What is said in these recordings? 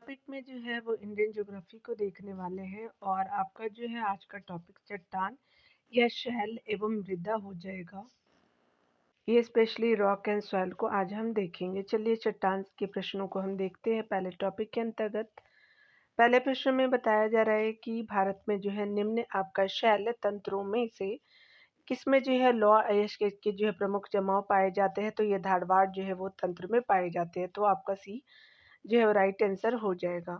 Topic में जो है वो इंडियन ज्योग्राफी को देखने वाले हैं और आपका जो है आज का टॉपिक चट्टान या शैल एवं मृदा हो जाएगा। ये स्पेशली रॉक एंड सॉइल को आज हम देखेंगे। चलिए चट्टान के प्रश्नों को हम देखते हैं पहले टॉपिक के अंतर्गत। पहले प्रश्न में बताया जा रहा है कि भारत में जो है निम्न आपका शैल तंत्रों में से किसमें जो है लौह अयस्क के जो है प्रमुख जमाव पाए जाते हैं, तो ये धारवाड़ जो है वो तंत्र में पाए जाते हैं, तो आपका सी जो है वो राइट आंसर हो जाएगा।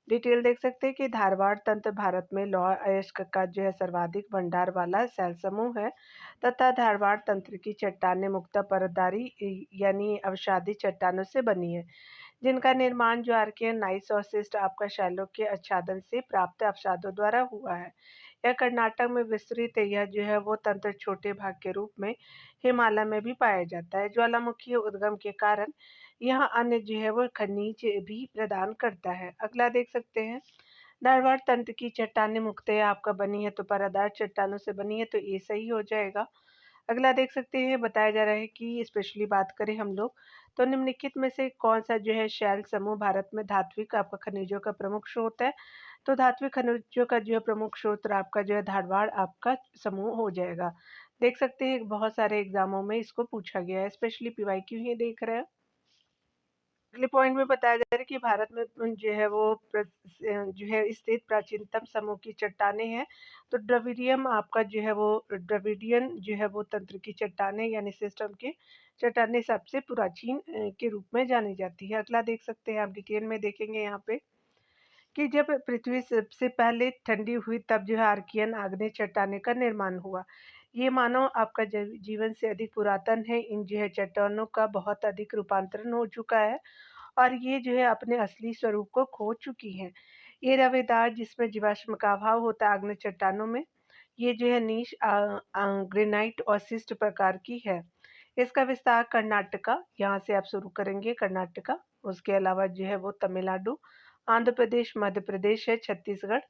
डिटेल देख सकते हैं कि धारवाड़ तंत्र भारत में लौह अयस्क का जो है सर्वाधिक भंडार वाला शैल समूह है तथा धारवाड़ तंत्र की चट्टानें मुख्यतः परतदारी यानी अवसादी चट्टानों से बनी है, जिनका निर्माण जो आर्कियन नाइस और सिस्ट आपका शैलों के आच्छादन से प्राप्त अवसादों द्वारा हुआ है। यह कर्नाटक में विस्तृत है। यह जो है वो तंत्र छोटे भाग के रूप में हिमालय में भी पाया जाता है। ज्वालामुखी उद्गम के कारण यह अन्य जो है वो खनिज भी प्रदान करता है। अगला देख सकते हैं, धारवाड़ तंत्र की चट्टानें मुख्यतः आपका बनी है तो परतदार चट्टानों से बनी है, तो ये सही हो जाएगा। अगला देख सकते हैं, बताया जा रहा है कि स्पेशली बात करें हम लोग तो निम्नलिखित में से कौन सा जो है शैल समूह भारत में धात्विक आपका खनिजों का प्रमुख स्रोत है, तो धात्विक खनिजों का जो है प्रमुख स्रोत आपका जो है धारवाड़ आपका समूह हो जाएगा। देख सकते हैं बहुत सारे एग्जामों में इसको पूछा गया है, स्पेशली पीवाईक्यू ही देख रहे हैं। अगले पॉइंट में बताया जा रहा है कि भारत में जो है वो जो है स्थित प्राचीनतम समूह की चट्टानें हैं, तो द्रविडियम आपका जो है वो द्रविडियन जो है वो तंत्र की चट्टानें यानी सिस्टम की चट्टानें सबसे प्राचीन के रूप में जानी जाती है। अगला देख सकते हैं, आप डिटेल में देखेंगे यहाँ पे कि जब पृथ्वी सबसे पहले ठंडी हुई तब जो है आर्कियन आग्नेय चट्टाने का निर्माण हुआ। ये मानव आपका जीवन से अधिक पुरातन है। इन जो है चट्टानों का बहुत अधिक रूपांतरण हो चुका है और ये जो है अपने असली स्वरूप को खो चुकी हैं। ये रवेदार जिसमें जीवाश्म का अभाव होता है आग्नेय चट्टानों में, ये जो है नीच ग्रेनाइट और सिस्ट प्रकार की है। इसका विस्तार कर्नाटका, यहाँ से आप शुरू करेंगे कर्नाटका, उसके अलावा जो है वो तमिलनाडु, आंध्र प्रदेश, मध्य प्रदेश है, छत्तीसगढ़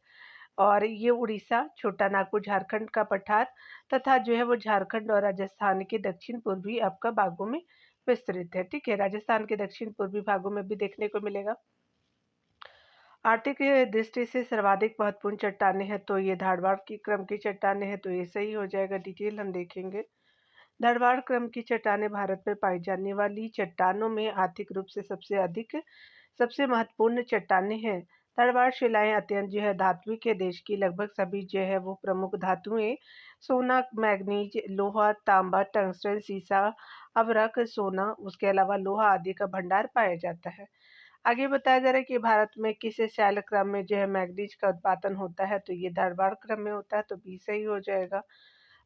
और ये उड़ीसा, छोटा नागपुर, झारखंड का पठार तथा जो है वो झारखंड और राजस्थान के दक्षिण पूर्वी आपका भागों में विस्तृत है। ठीक है, राजस्थान के दक्षिण पूर्वी भागों में भी देखने को मिलेगा। आर्थिक दृष्टि से सर्वाधिक महत्वपूर्ण चट्टानें हैं, तो ये धारवाड़ की क्रम की चट्टानें हैं, तो ये सही हो जाएगा। डिटेल हम देखेंगे। धारवाड़ क्रम की चट्टानें भारत में पाई जाने वाली चट्टानों में आर्थिक रूप से सबसे महत्वपूर्ण चट्टानें हैं। धारवाड़ शिलाएं अत्यंत जो है धात्विक है। देश की लगभग सभी जो है वो प्रमुख धातुएं सोना, मैग्नीज, लोहा, तांबा, टंगस्टन, सीसा, अभ्रक, सोना, उसके अलावा लोहा आदि का भंडार पाया जाता है। आगे बताया जा रहा है कि भारत में किस शैल क्रम में जो है मैग्नीज का उत्पादन होता है, तो ये धारवाड़ क्रम में होता है, तो बी सही हो जाएगा।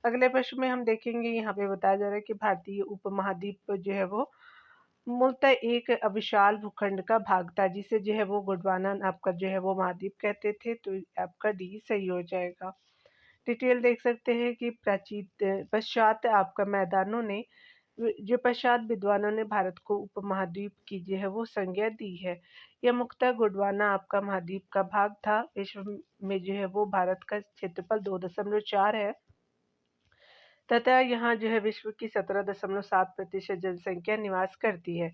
अगले प्रश्न में हम देखेंगे, यहाँ पे बताया जा रहा है कि भारतीय उपमहाद्वीप जो है वो मूलतः एक विशाल भूखंड का भाग था, जिसे जो है वो गोंडवाना आपका जो है वो महाद्वीप कहते थे, तो आपका डी सही हो जाएगा। डिटेल देख सकते हैं कि प्राचीन पश्चात आपका मैदानों ने जो पश्चात विद्वानों ने भारत को उपमहाद्वीप की जो है वो संज्ञा दी है। यह मुख्यतः गोंडवाना आपका महाद्वीप का भाग था। विश्व में जो है वो भारत का क्षेत्रफल 2.4 है तथा यहाँ जो है विश्व की 17.7% जनसंख्या निवास करती है।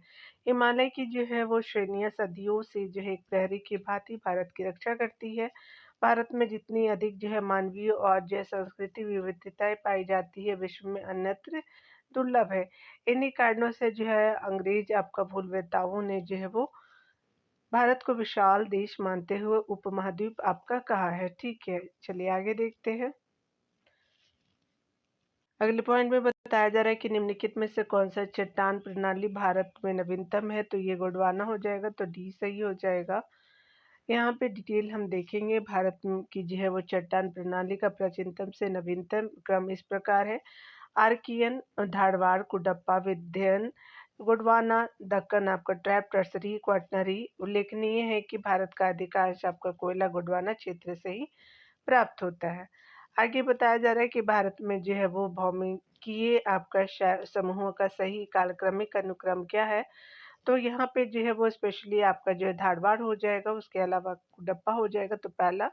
हिमालय की जो है वो श्रेणियाँ सदियों से जो है एक प्रहरी की भांति भारत की रक्षा करती है। भारत में जितनी अधिक जो है मानवीय और जो है संस्कृति विविधताएं पाई जाती है, विश्व में अन्यत्र दुर्लभ है। इन्हीं कारणों से जो है अंग्रेज आपका भूलवेताओं ने जो है वो भारत को विशाल देश मानते हुए उपमहाद्वीप आपका कहा है। ठीक है, चलिए आगे देखते हैं। अगले पॉइंट में बताया जा रहा है कि निम्नलिखित में से कौन सा चट्टान प्रणाली भारत में नवीनतम है, तो ये गोंडवाना हो जाएगा, तो डी सही हो जाएगा। यहाँ पे डिटेल हम देखेंगे। भारत की जो है वो चट्टान प्रणाली का प्राचीनतम से नवीनतम क्रम इस प्रकार है: आर्कियन, धारवाड़, कुडप्पा, विंध्यन, गोंडवाना, दक्कन आपका ट्रैप, टर्सरी, क्वाटरनरी। उल्लेखनीय है कि भारत का अधिकांश आपका कोयला गोंडवाना क्षेत्र से ही प्राप्त होता है। आगे बताया जा रहा है कि भारत में जो है वो भौमिकीय आपका समूहों का सही कालक्रमिक अनुक्रम क्या है, तो यहाँ पे जो है वो स्पेशली आपका जो है धारवाड़ हो जाएगा, उसके अलावा कुडप्पा हो जाएगा, तो पहला,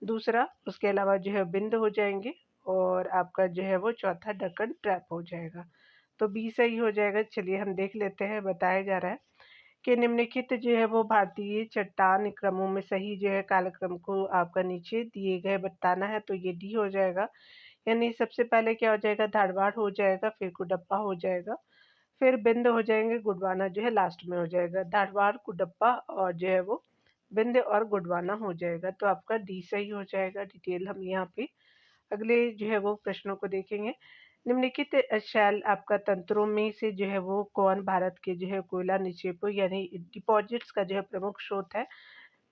दूसरा, उसके अलावा जो है बिंद हो जाएंगे और आपका जो है वो चौथा दक्कन ट्रैप हो जाएगा, तो बी सही हो जाएगा। चलिए हम देख लेते हैं। बताया जा रहा है कि निम्नलिखित जो है वो भारतीय चट्टान क्रमों में सही जो है कालक्रम को आपका नीचे दिए गए बताना है, तो ये डी हो जाएगा। यानी सबसे पहले क्या हो जाएगा, धारवाड़ हो जाएगा, फिर कुडप्पा हो जाएगा, फिर बिंद हो जाएंगे, गुडवाना जो है लास्ट में हो जाएगा। धारवाड़, कुडप्पा और जो है वो बिंद और गुडवाना हो जाएगा, तो आपका डी सही हो जाएगा। डिटेल हम यहाँ पे अगले जो है वो प्रश्नों को देखेंगे। निम्नलिखित शैल आपका तंत्रों में से जो है वो कौन भारत के जो है कोयला निक्षेपों यानी डिपॉजिट्स का जो है प्रमुख स्रोत है,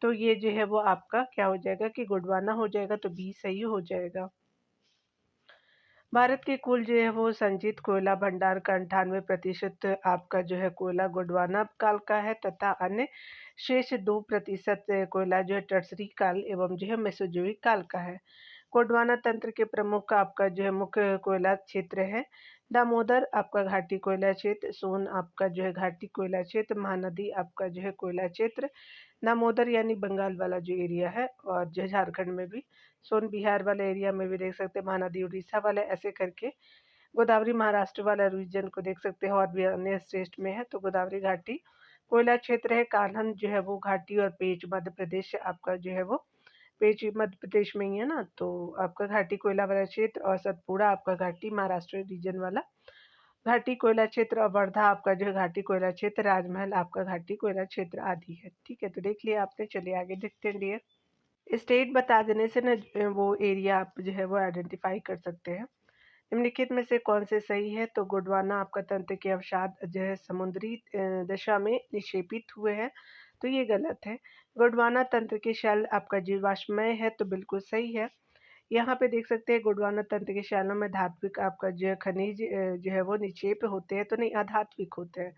तो ये जो है वो आपका क्या हो जाएगा कि गोंडवाना हो जाएगा, तो बी सही हो जाएगा। भारत के कुल जो है वो संचित कोयला भंडार का 98% आपका जो है कोयला गोंडवाना काल का है तथा अन्य शेष 2% कोयला जो है टर्सरी काल एवं जो है मेसोजोइक काल का है। गोंडवाना तंत्र के प्रमुख आपका जो है मुख्य कोयला क्षेत्र है दामोदर आपका घाटी कोयला क्षेत्र, सोन आपका जो है घाटी कोयला क्षेत्र, महानदी आपका जो है कोयला क्षेत्र, दामोदर यानी बंगाल वाला जो एरिया है और जो झारखंड में भी सोन बिहार वाले एरिया में भी देख सकते हैं, महानदी उड़ीसा वाले ऐसे करके गोदावरी महाराष्ट्र वाला रीजन को देख सकते हैं और भी अन्य स्टेट में है, तो गोदावरी घाटी कोयला क्षेत्र है। कान्हन जो है वो घाटी और पेंच मध्य प्रदेश आपका जो है वो पेंच मध्य प्रदेश में ही है ना, तो आपका घाटी कोयला वाला क्षेत्र और सतपुड़ा आपका घाटी महाराष्ट्र रीजन वाला घाटी कोयला क्षेत्र और वर्धा आपका जो है घाटी कोयला क्षेत्र, राजमहल आपका घाटी कोयला क्षेत्र आदि है। ठीक है, तो देख लिया आपने, चलिए आगे देखते हैं डियर। स्टेट बता देने से ना वो एरिया आप जो है वो आइडेंटिफाई कर सकते हैं। निम्नलिखित में से कौन से सही है, तो गोंडवाना आपका तंत्र के अवसाद जो है समुद्री दशा में निक्षेपित हुए हैं, तो ये गलत है। गोंडवाना तंत्र के शैल आपका जीवाश्मय है, तो बिल्कुल सही है। यहाँ पे देख सकते हैं गोंडवाना तंत्र के शैलों में धात्विक आपका जो है खनिज जो है वो निक्षेप होते हैं, तो नहीं अधात्विक होते हैं।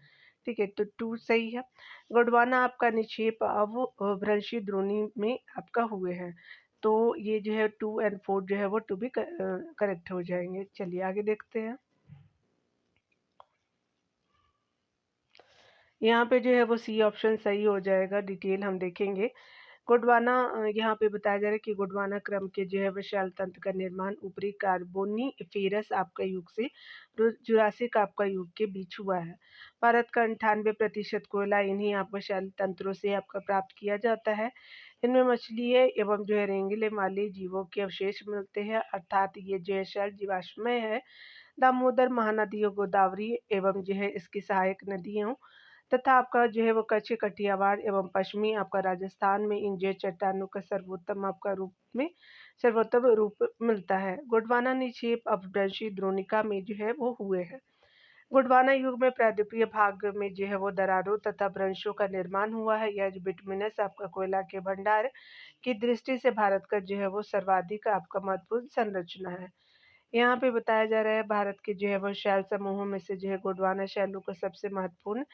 ठीक है, तो टू सही है। गोंडवाना आपका निक्षेप अवभ्रंशी द्रोणी में आपका हुए हैं, तो ये जो है 2 एंड 4 जो है वो टू भी करेक्ट हो जाएंगे। चलिए आगे देखते हैं। यहाँ पे जो है वो सी ऑप्शन सही हो जाएगा। डिटेल हम देखेंगे। गोंडवाना यहाँ पे बताया जा रहा है कि गोंडवाना क्रम के जो है विशाल तंत्र का निर्माण ऊपरी कार्बोनिफेरस आपका युग से जुरासिक आपका युग के बीच हुआ है। भारत का 98% कोयला इन्हीं आपका शैल तंत्रों से आपका प्राप्त किया जाता है। इनमें मछली है एवं जो है रेंगले वाले जीवों के अवशेष मिलते हैं, अर्थात ये जो है शैल जीवाश्मय है। दामोदर महानदी और गोदावरी एवं जो है इसकी सहायक नदियों तथा आपका जो है वो कच्छ कटियावाड़ एवं पश्चिमी आपका राजस्थान में इन जय चट्टानों का सर्वोत्तम रूप मिलता है। गोंडवाना निक्षेप अपभ्रंशी द्रोणिका में जो है वो हुए हैं। गोंडवाना युग में प्रायद्वीपीय भाग में जो है वो दरारों तथा भ्रंशों का निर्माण हुआ है। यह बिटुमिनस आपका कोयला के भंडार की दृष्टि से भारत का जो है वो सर्वाधिक आपका महत्वपूर्ण संरचना है। यहाँ पे बताया जा रहा है भारत के जो है वो शैल समूहों में से जो है गोंडवाना शैलों को सबसे महत्वपूर्ण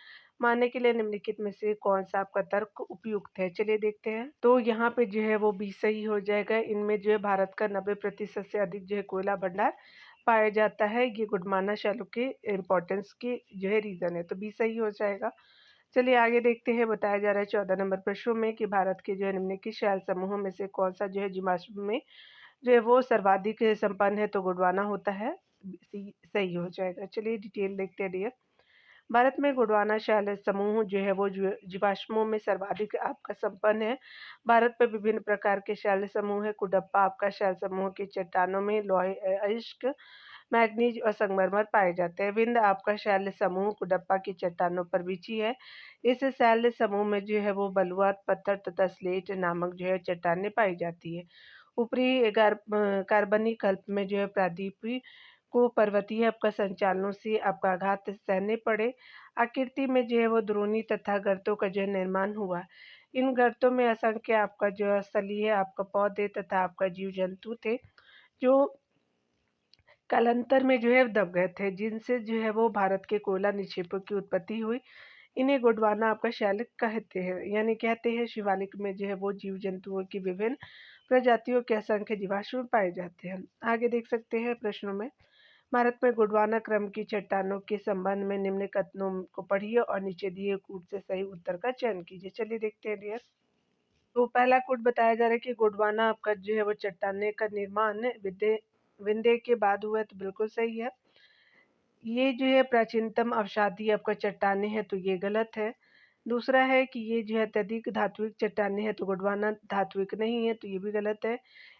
मानने के लिए निम्नलिखित में से कौन सा आपका तर्क उपयुक्त है, चलिए देखते हैं। तो यहाँ पे जो है वो बी सही हो जाएगा। इनमें जो है भारत का 90% से अधिक जो है कोयला भंडार पाया जाता है। ये गोंडवाना शैलों के इम्पोर्टेंस के जो है रीजन है, तो बी सही हो जाएगा। चलिए आगे देखते हैं। बताया जा रहा है 14 नंबर प्रश्नों में कि भारत के जो है निम्नलिखित शैल समूहों में से कौन सा जो है जीवाश्म में जो है वो सर्वाधिक संपन्न है, तो गोंडवाना होता है। सी सही हो जाएगा। चलिए डिटेल देखते हैं डियर। भारत में गोंडवाना शैल समूह जो है वो जीवाश्मों में सर्वाधिक आपका संपन्न है। भारत में विभिन्न प्रकार के शैल समूह है। कुडप्पा आपका शैल समूह की चट्टानों में लोहे अयस्क मैग्नीज और संगमरमर पाए जाते हैं। विंध्य आपका शैल समूह कुडप्पा की चट्टानों पर बिछी है। इस शैल समूह में जो है वो बलुआ पत्थर तथा स्लेट नामक जो है चट्टानें पाई जाती है। ऊपरी कार्बनी कल्प में जो है प्रादीपी को पर्वतीय आपका संचालनों से आपका आघात सहने पड़े। आकृति में जो है वो द्रोणी तथा गर्तों का जो है निर्माण हुआ। इन गर्तों में असंख्य आपका जो स्थलीय आपका पौधे तथा आपका जीव जंतु थे, जो कालांतर में जो है दब गए थे, जिनसे जो है वो भारत के कोयला निक्षेपों की उत्पत्ति हुई। इन्हें गोंडवाना आपका शैल कहते हैं, यानी कहते हैं शिवालिक में जो है वो जीव जंतुओं की विभिन्न प्रजातियों के असंख्य जीवाश्म पाए जाते हैं। आगे देख सकते हैं प्रश्नों में। भारत में गोंडवाना क्रम की चट्टानों के संबंध में निम्न कथनों को पढ़िए और नीचे दिए कूट से सही उत्तर का चयन कीजिए। चलिए देखते हैं डियर। तो पहला कूट बताया जा रहा है कि गोंडवाना आपका जो है वो चट्टाने का निर्माण विंध्य के बाद हुआ है, तो बिल्कुल सही है। ये जो है प्राचीनतम अवसादी आपका चट्टाने है, तो ये गलत है। दूसरा है कि ये जो है अत्यधिक धात्विक चट्टानें हैं, तो गोंडवाना धात्विक नहीं है, तो ये भी गलत है।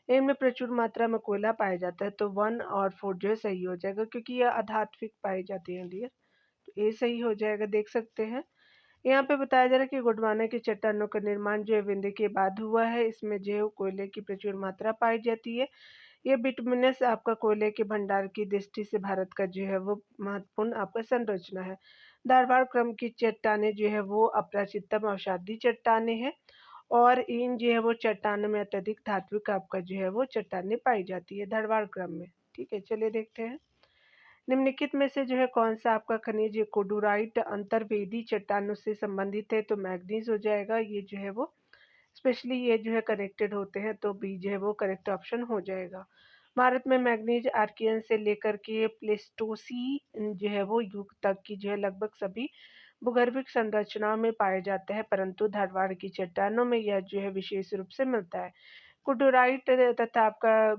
इनमें प्रचुर मात्रा में कोयला पाया जाता है, तो 1 और 4 जो है सही हो जाएगा, क्योंकि ये अधात्विक पाई जाती है डियर। तो ये सही हो जाएगा, देख सकते हैं। यहाँ पे बताया जा रहा है कि गोंडवाना की चट्टानों का निर्माण जो है विंध्य के बाद हुआ है। इसमें जो है कोयले की प्रचुर मात्रा पाई जाती है। ये बिटुमिनस आपका कोयले के भंडार की दृष्टि से भारत का जो है वो महत्वपूर्ण आपका संरचना है। धारवाड़ क्रम की चट्टानें जो है वो अपराजितम अवसादी चट्टानें हैं, और इन जो है वो चट्टानों में अत्यधिक धात्विक आपका जो है वो चट्टानें पाई जाती है धारवाड़ क्रम में। ठीक है, चलिए देखते हैं। निम्नलिखित में से जो है कौन सा आपका खनिज कोडोराइट अंतर्वेदी चट्टानों से संबंधित है, तो मैग्नीज हो जाएगा। ये जो है वो स्पेशली ये जो है कनेक्टेड होते हैं, तो बी जो है वो करेक्ट ऑप्शन हो जाएगा। भारत में मैग्नीज आर्कियन से लेकर के प्लेस्टोसीन जो है वो युग तक की जो है लगभग सभी भूगर्भिक संरचनाओं में पाए जाते हैं, परंतु धारवाड़ की चट्टानों में यह जो है विशेष रूप से मिलता है। कुडोराइट तथा आपका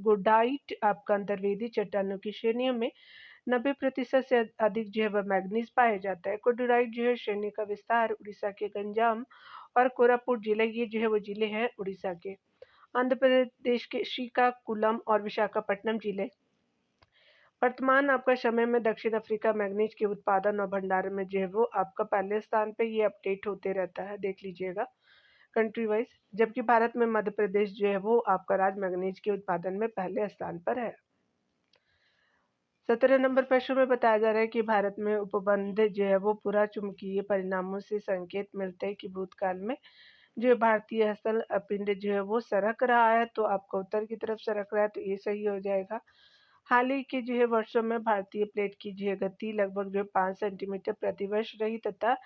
गोडाइट आपका अंतर्वेदी चट्टानों की श्रेणियों में 90% से अधिक जो है वह मैग्नीज पाया जाता है। कोडोराइट जो है श्रेणी का विस्तार उड़ीसा के गंजाम और कोरापुट जिले, ये जो है वो जिले हैं उड़ीसा के। आंध्र प्रदेश के श्रीकाकुलम और विशाखापट्टनम जिले वर्तमान आपका समय में दक्षिण अफ्रीका मैग्नीज के उत्पादन और भंडारण में जो है वो आपका पहले स्थान पे, ये अपडेट होते रहता है, देख लीजिएगा कंट्री वाइज। जबकि भारत में मध्य प्रदेश जो है वो आपका राज्य मैग्नीज के उत्पादन में पहले स्थान पर है। 17 नंबर प्रश्न में बताया जा रहा है कि भारत में उपबंध जो है वो पूरा चुंबकीय परिणामों से संकेत मिलते हैं कि भूतकाल में जो भारतीय हस्तल पिंड जो है वो सरक रहा है, तो आपका उत्तर की तरफ सरक रहा है, तो ये सही हो जाएगा। हाल ही के जो है वर्षों में भारतीय प्लेट की जो है गति लगभग जो है 5 सेंटीमीटर प्रति वर्ष रही, तथा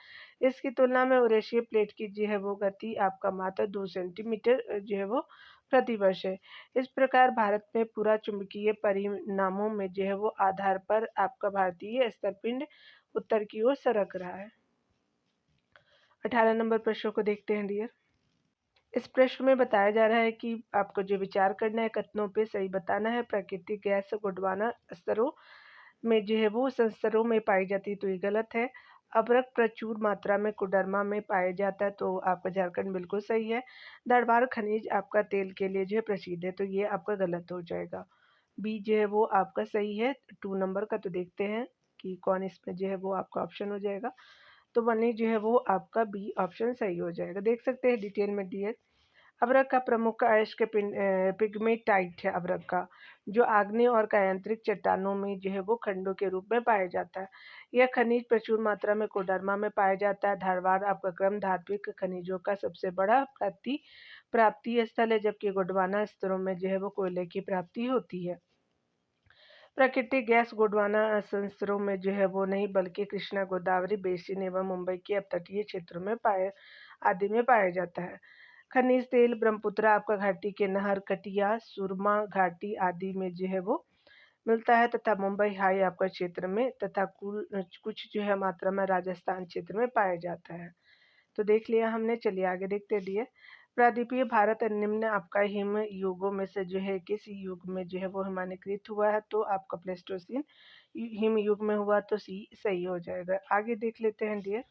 इसकी तुलना में यूरेशिया प्लेट की जो है वो गति आपका मात्र 2 सेंटीमीटर जो है वो प्रति वर्ष है। इस प्रकार भारत में पूरा चुंबकीय परिणामों में जो है वो आधार पर आपका भारतीय स्तरपिंड उत्तर की ओर सरक रहा है। 18 नंबर प्रश्न को देखते हैं डियर। इस प्रश्न में बताया जा रहा है कि आपको जो विचार करना है, कथनों पे सही बताना है। प्राकृतिक गैस गोंडवाना स्तरों में जो है वो संस्तरों में पाई जाती है, तो ये गलत है। अभ्रक प्रचुर मात्रा में कोडरमा में पाया जाता है, तो आपका झारखंड बिल्कुल सही है। धारवाड़ खनिज आपका तेल के लिए जो है प्रसिद्ध है, तो ये आपका गलत हो जाएगा। बी जो है वो आपका सही है 2 नंबर का। तो देखते हैं कि कौन इसमें जो है वो आपका ऑप्शन हो जाएगा। तो बने जो है वो आपका बी ऑप्शन सही हो जाएगा, देख सकते हैं डिटेल में डियर। अभ्रक का प्रमुख अयस्क पिग्मेटाइट है। अभ्रक का जो आग्नेय और कायांतरिक चट्टानों में जो है वो खंडों के रूप में पाया जाता है। यह खनिज प्रचुर मात्रा में कोडरमा में पाया जाता है। धारवाड़ आपका क्रम धात्विक खनिजों का सबसे बड़ा प्राप्ति स्थल है, जबकि गोंडवाना स्तरों में जो है वो कोयले की प्राप्ति होती है। प्राकृतिक गैस गोंडवाना संस्तरों में जो है वो नहीं, बल्कि कृष्णा गोदावरी बेसिन एवं मुंबई के अपतटीय क्षेत्रों में पाया जाता है। खनिज तेल ब्रह्मपुत्र आपका घाटी के नहर कटिया सुरमा घाटी आदि में जो है वो मिलता है, तथा मुंबई हाई आपका क्षेत्र में, तथा कुछ जो है मात्रा में राजस्थान क्षेत्र में पाया जाता है। तो देख लिया हमने, चलिए आगे देखते दिए। प्रायद्वीपीय भारत निम्न आपका हिम युगों में से जो है किस युग में जो है वो हिमानीकृत हुआ है, तो आपका प्लेस्टोसीन हिम युग में हुआ, तो सी सही हो जाएगा। आगे देख लेते हैं डियर।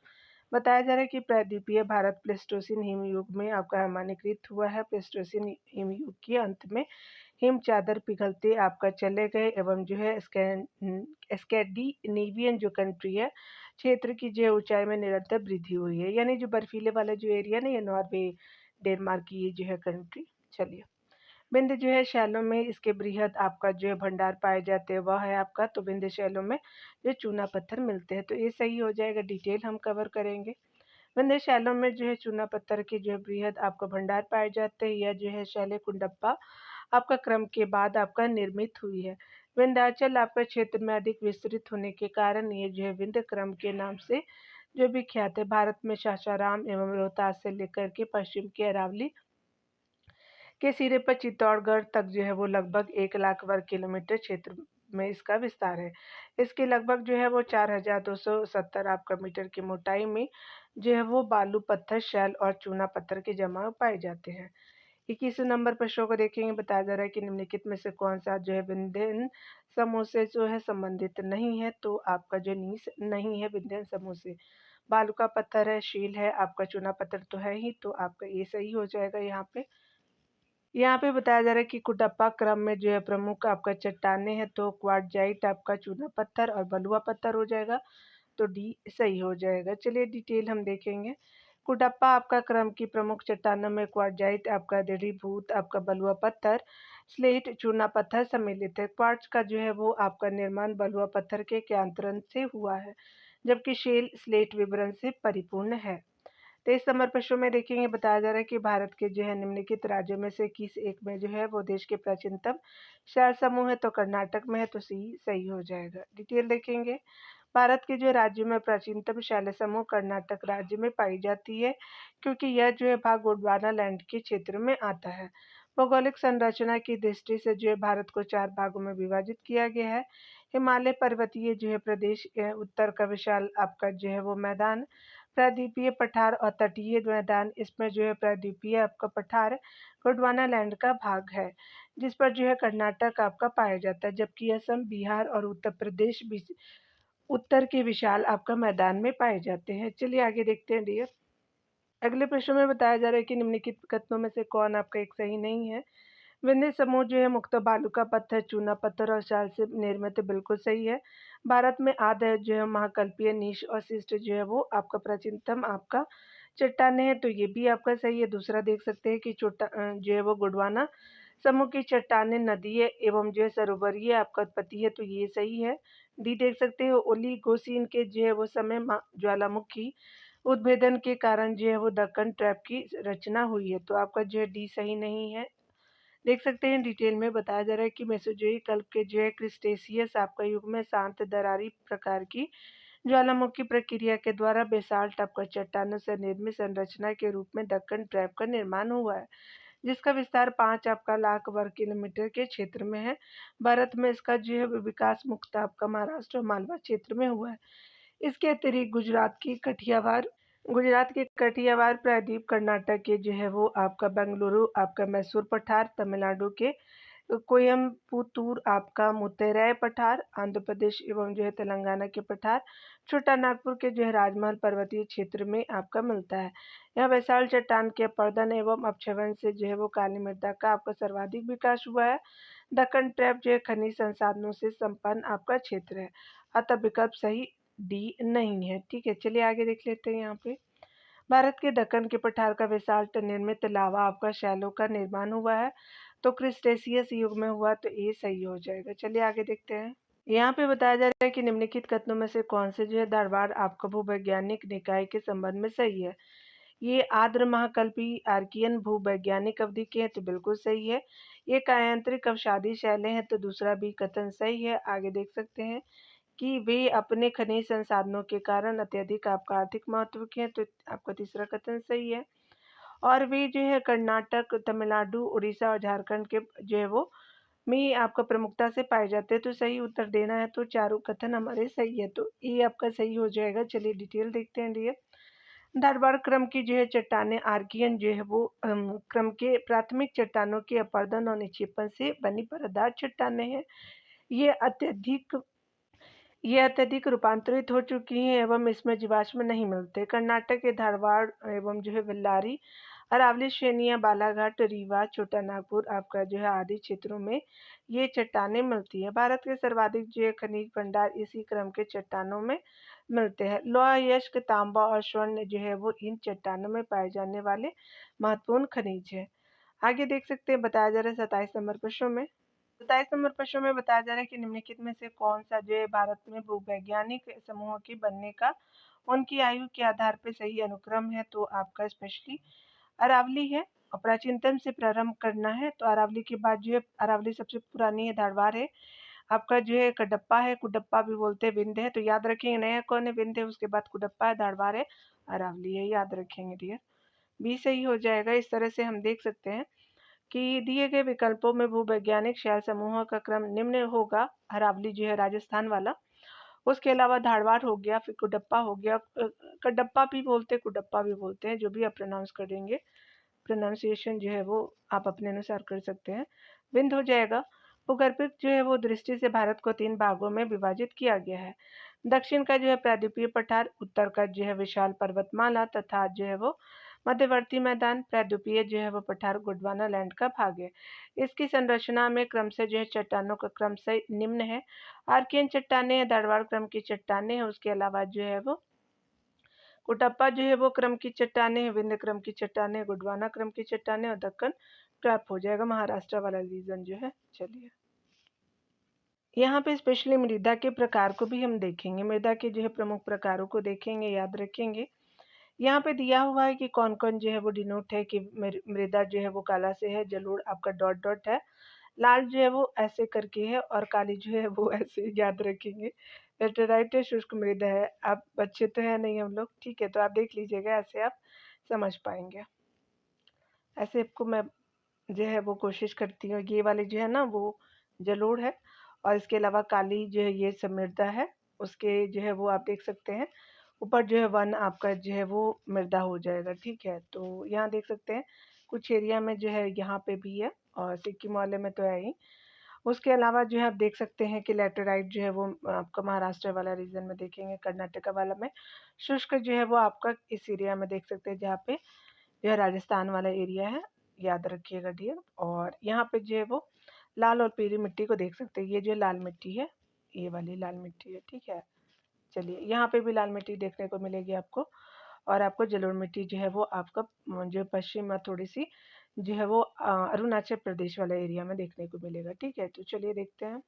बताया जा रहा है कि प्रायद्वीपीय भारत प्लेस्टोसीन हिमयुग में आपका हिमानीकृत हुआ है। प्लेस्टोसीन हिमयुग के अंत में हिम चादर पिघलते आपका चले गए, एवं जो है स्कैंडिनेवियन जो कंट्री है क्षेत्र की जो ऊंचाई में निरंतर वृद्धि हुई है, यानी जो बर्फीले वाला जो एरिया नहीं है, नॉर्वे डेनमार्क की ये जो है कंट्री। चलिए, विंध्य जो है शैलों में इसके बृहद आपका जो है भंडार पाए जाते हैं, वह है आपका, तो विंध्य शैलों में जो चूना पत्थर मिलते हैं, तो ये सही हो जाएगा। डिटेल हम कवर करेंगे। विंध्य शैलों में जो है चूना पत्थर के जो है बृहद आपका भंडार पाए जाते हैं। यह जो है शैले कुंडप्पा आपका क्रम के बाद आपका निर्मित हुई है। विंध्याचल आपका क्षेत्र में अधिक विस्तृत होने के कारण ये जो है विंध्य क्रम के नाम से जो विख्यात है। भारत में सासाराम एवं रोहतास से लेकर के पश्चिम के अरावली के सिरे पर चित्तौड़गढ़ तक जो है वो लगभग 1 लाख वर्ग किलोमीटर क्षेत्र में इसका विस्तार है। इसके लगभग जो है वो 4270 आपका मीटर की मोटाई में जो है वो बालू पत्थर शैल और चूना पत्थर के जमाव पाए जाते हैं। 21 नंबर प्रश्नों को देखेंगे। बताया जा रहा है कि निम्नलिखित में से कौन सा जो है विंध्यन समूह से जो है संबंधित नहीं है, तो आपका जो नीस नहीं है विंध्यन समूह से। बालू का पत्थर है, शील है, आपका चूना पत्थर तो है ही, तो आपका ये सही हो जाएगा यहाँ पे। यहाँ पे बताया जा रहा है कि कुटप्पा क्रम में जो है प्रमुख आपका चट्टानें हैं, तो क्वार्टजाइट आपका चूना पत्थर और बलुआ पत्थर हो जाएगा, तो डी सही हो जाएगा। चलिए डिटेल हम देखेंगे। कुटप्पा आपका क्रम की प्रमुख चट्टानों में क्वार्टजाइट आपका दृढ़ीभूत आपका बलुआ पत्थर, स्लेट चूना पत्थर सम्मिलित है। क्वार्ट्ज का जो है वो आपका निर्माण बलुआ पत्थर के क्यांतरण से हुआ है, जबकि शेल स्लेट विवरण से परिपूर्ण है। 23 नंबर प्रश्न में देखेंगे, बताया जा रहा है कि भारत के जो है निम्नलिखित राज्यों में से किस एक में जो है वो देश के प्राचीनतम शैल समूह है, तो कर्नाटक में है, तो सी सही हो जाएगा। डिटेल देखेंगे। भारत के जो राज्यों में प्राचीनतम शैल समूह कर्नाटक राज्य में पाई जाती है, क्योंकि यह जो है भाग गोंडवाना लैंड के क्षेत्र में आता है। भौगोलिक संरचना की दृष्टि से जो है भारत को 4 भागों में विभाजित किया गया है। हिमालय पर्वतीय जो है प्रदेश, उत्तर का विशाल आपका जो है वो मैदान, प्रायद्वीपीय पठार और तटीय मैदान। इसमें जो है प्रायद्वीपीय आपका पठार गोंडवाना लैंड का भाग है, जिस पर जो है कर्नाटक आपका पाया जाता है, जबकि असम, बिहार और उत्तर प्रदेश भी उत्तर के विशाल आपका मैदान में पाए जाते हैं। चलिए आगे देखते हैं डियर। अगले प्रश्न में बताया जा रहा है कि निम्नलिखित कथनों में से कौन आपका एक सही नहीं है। विंध्य समूह जो है मुख्यतः बालू का पत्थर, चूना पत्थर और शाल से निर्मित है, बिल्कुल सही है। भारत में आद्य जो है महाकल्पीय नीश और शिष्ट जो है वो आपका प्राचीनतम आपका चट्टानें हैं, तो ये भी आपका सही है। दूसरा देख सकते हैं कि जो है वो गोंडवाना समूह की चट्टानें नदीय एवं जो है सरोवरीय आपका उत्पत्ति है, तो ये सही है। डी देख सकते हो, ओलिगोसीन के जो है वो समय ज्वालामुखी उद्भेदन के कारण जो है वो दक्कन ट्रैप की रचना हुई है, तो आपका जो है डी सही नहीं है। देख सकते हैं डिटेल में बताया जा रहा है कि मेसोजोइक कल्प के जो है क्रिस्टेशियस आपका युग में शांत दरारी प्रकार की ज्वालामुखी प्रक्रिया के द्वारा बेसाल्ट आपका चट्टानों से निर्मित संरचना के रूप में दक्कन ट्रैप का निर्माण हुआ है, जिसका विस्तार 5 आपका लाख वर्ग किलोमीटर के क्षेत्र में है। भारत में इसका जो है विकास मुख्यतः आपका महाराष्ट्र और मालवा क्षेत्र में हुआ है। इसके अतिरिक्त गुजरात के कठियावाड़ प्रायद्वीप, कर्नाटक के जो है वो आपका बेंगलुरु आपका मैसूर पठार, तमिलनाडु के कोयम्बटूर आपका मुत्तैराय पठार, आंध्र प्रदेश एवं जो है तेलंगाना के पठार, छोटा नागपुर के जो है राजमहल पर्वतीय क्षेत्र में आपका मिलता है। यहाँ वैशाल चट्टान के अपरदन एवं अपक्षवन से जो है वो काली मृदा का आपका सर्वाधिक विकास हुआ है। दक्कन ट्रैप जो है खनिज संसाधनों से संपन्न आपका क्षेत्र है, अतः विकल्प सही डी नहीं है। ठीक है, चलिए आगे देख लेते हैं। यहाँ पे भारत के दक्कन के पठार का बेसाल्ट निर्मित लावा आपका शैलों का निर्माण हुआ है, तो क्रिस्टेशियस युग में हुआ, तो ये सही हो जाएगा। चलिए आगे देखते हैं। यहाँ पे बताया जा रहा है कि निम्नलिखित कथनों में से कौन से जो है धारवाड़ आपका भूवैज्ञानिक निकाय के संबंध में सही है। ये आर्द्र महाकल्पी आर्कियन भूवैज्ञानिक अवधि के हैं, तो बिल्कुल सही है। ये कायांतरिक अवसादी शैलें हैं, तो दूसरा भी कथन सही है। आगे देख सकते हैं कि वे अपने खनिज संसाधनों के कारण अत्यधिक आपका आर्थिक महत्व के हैं, तो आपका तीसरा कथन सही है। और वे जो है कर्नाटक, तमिलनाडु, उड़ीसा और झारखंड के जो है वो में आपका प्रमुखता से पाए जाते हैं, तो सही उत्तर देना है, तो चारों कथन हमारे सही है, तो ये आपका सही हो जाएगा। चलिए डिटेल देखते हैं डियर। धारवाड़ क्रम की जो है चट्टानें आर्कियन जो है वो क्रम के प्राथमिक चट्टानों के अपरदन और निक्षेपण से बनी परतदार चट्टानें हैं। ये अत्यधिक ये अत्यधिक रूपांतरित हो चुकी हैं एवं इसमें जीवाश्म नहीं मिलते। कर्नाटक के धारवाड़ एवं जो है बेल्लारी, अरावली श्रेणियाँ, बालाघाट, रीवा, छोटा नागपुर आपका जो है आदि क्षेत्रों में ये चट्टानें मिलती हैं। भारत के सर्वाधिक जो है खनिज भंडार इसी क्रम के चट्टानों में मिलते हैं। लौह, यस्क, तांबा और स्वर्ण जो है वो इन चट्टानों में पाए जाने वाले महत्वपूर्ण खनिज है। आगे देख सकते हैं, बताया जा रहा है 27 नंबर प्रश्नों में। 27 नंबर प्रश्न में बताया जा रहा है कि निम्नलिखित में से कौन सा जो है भारत में भूवैज्ञानिक समूहों के बनने का उनकी आयु के आधार पर सही अनुक्रम है, तो आपका स्पेशली अरावली है। और प्राचीनतम से प्रारंभ करना है, तो अरावली के बाद जो है अरावली सबसे पुरानी है, धारवाड़ है। आपका जो है कडप्पा है, कुडप्पा भी बोलते हैं, विंध्य है, तो याद रखेंगे। नया कौन है? विंध्य है, उसके बाद कुडप्पा है, धारवाड़ है, अरावली है, याद रखेंगे डियर। बी सही हो जाएगा। इस तरह से हम देख सकते हैं कि दिए गए विकल्पों में भूवैज्ञानिक शैल समूहों का क्रम निम्न होगा। अरावली जो है राजस्थान वाला, उसके अलावा धारवाड़ हो गया, फिर कुडप्पा हो गया, कडप्पा भी बोलते हैं, कुडप्पा भी बोलते हैं, जो भी आप प्रोनाउंस करेंगे, प्रोनाउंसिएशन जो है वो आप अपने अनुसार कर सकते हैं। विंध्य हो जाएगा। भूगर्भिक जो है वो दृष्टि से भारत को 3 भागों में विभाजित किया गया है। दक्षिण का जो है प्रायद्वीपीय पठार, उत्तर का जो है विशाल पर्वतमाला तथा जो है वो मध्यवर्ती मैदान, प्रायद्वीपीय जो है वो पठार गोंडवाना लैंड का भाग है। इसकी संरचना में क्रमशः जो है चट्टानों का क्रमशः निम्न है। आर्कियन चट्टानें हैं, धारवाड़ क्रम की चट्टानें हैं, उसके अलावा जो है वो कुटप्पा जो है वो क्रम की चट्टानें हैं, विंध्य क्रम की चट्टानें, गोंडवाना क्रम की चट्टानें और दक्कन ट्रैप हो जाएगा महाराष्ट्र वाला रीजन जो है। चलिए यहाँ पे स्पेशली मृदा के प्रकार को भी हम देखेंगे, मृदा के जो है प्रमुख प्रकारों को देखेंगे, याद रखेंगे। यहाँ पे दिया हुआ है कि कौन-कौन जो है वो डिनोट है कि मृदा जो है वो काला से है, जलोढ़ आपका डॉट डॉट है, लाल जो है वो ऐसे करके है और काली जो है वो ऐसे याद रखेंगे। लेटेराइट है, शुष्क मृदा है। आप बच्चे तो हैं नहीं हम लोग, ठीक है, तो आप देख लीजिएगा, ऐसे आप समझ पाएँगे। ऐसे आपको मैं जो है वो कोशिश करती हूँ, ये वाली जो है ना वो जलोढ़ है और इसके अलावा काली जो है ये सब मृदा है, उसके जो है वो आप देख सकते हैं, ऊपर जो है वन आपका जो है वो मृदा हो जाएगा, ठीक है। तो यहाँ देख सकते हैं कुछ एरिया में जो है यहाँ पे भी है और सिक्किम वाले में तो है ही। उसके अलावा जो है आप देख सकते हैं कि लैटेराइट जो है वो आपका महाराष्ट्र वाला रीजन में देखेंगे, कर्नाटका वाला में। शुष्क जो है वो आपका इस एरिया में देख सकते हैं जहाँ पे यह राजस्थान वाला एरिया है, याद रखिएगा डियर। और यहाँ पे जो है वो लाल और पीली मिट्टी को देख सकते हैं, ये जो लाल मिट्टी है, ये वाली लाल मिट्टी है, ठीक है। चलिए यहाँ पे भी लाल मिट्टी देखने को मिलेगी आपको और आपको जलोढ़ मिट्टी जो है वो आपका जो पश्चिम में थोड़ी-सी जो है वो अरुणाचल प्रदेश वाला एरिया में देखने को मिलेगा, ठीक है। तो चलिए देखते हैं।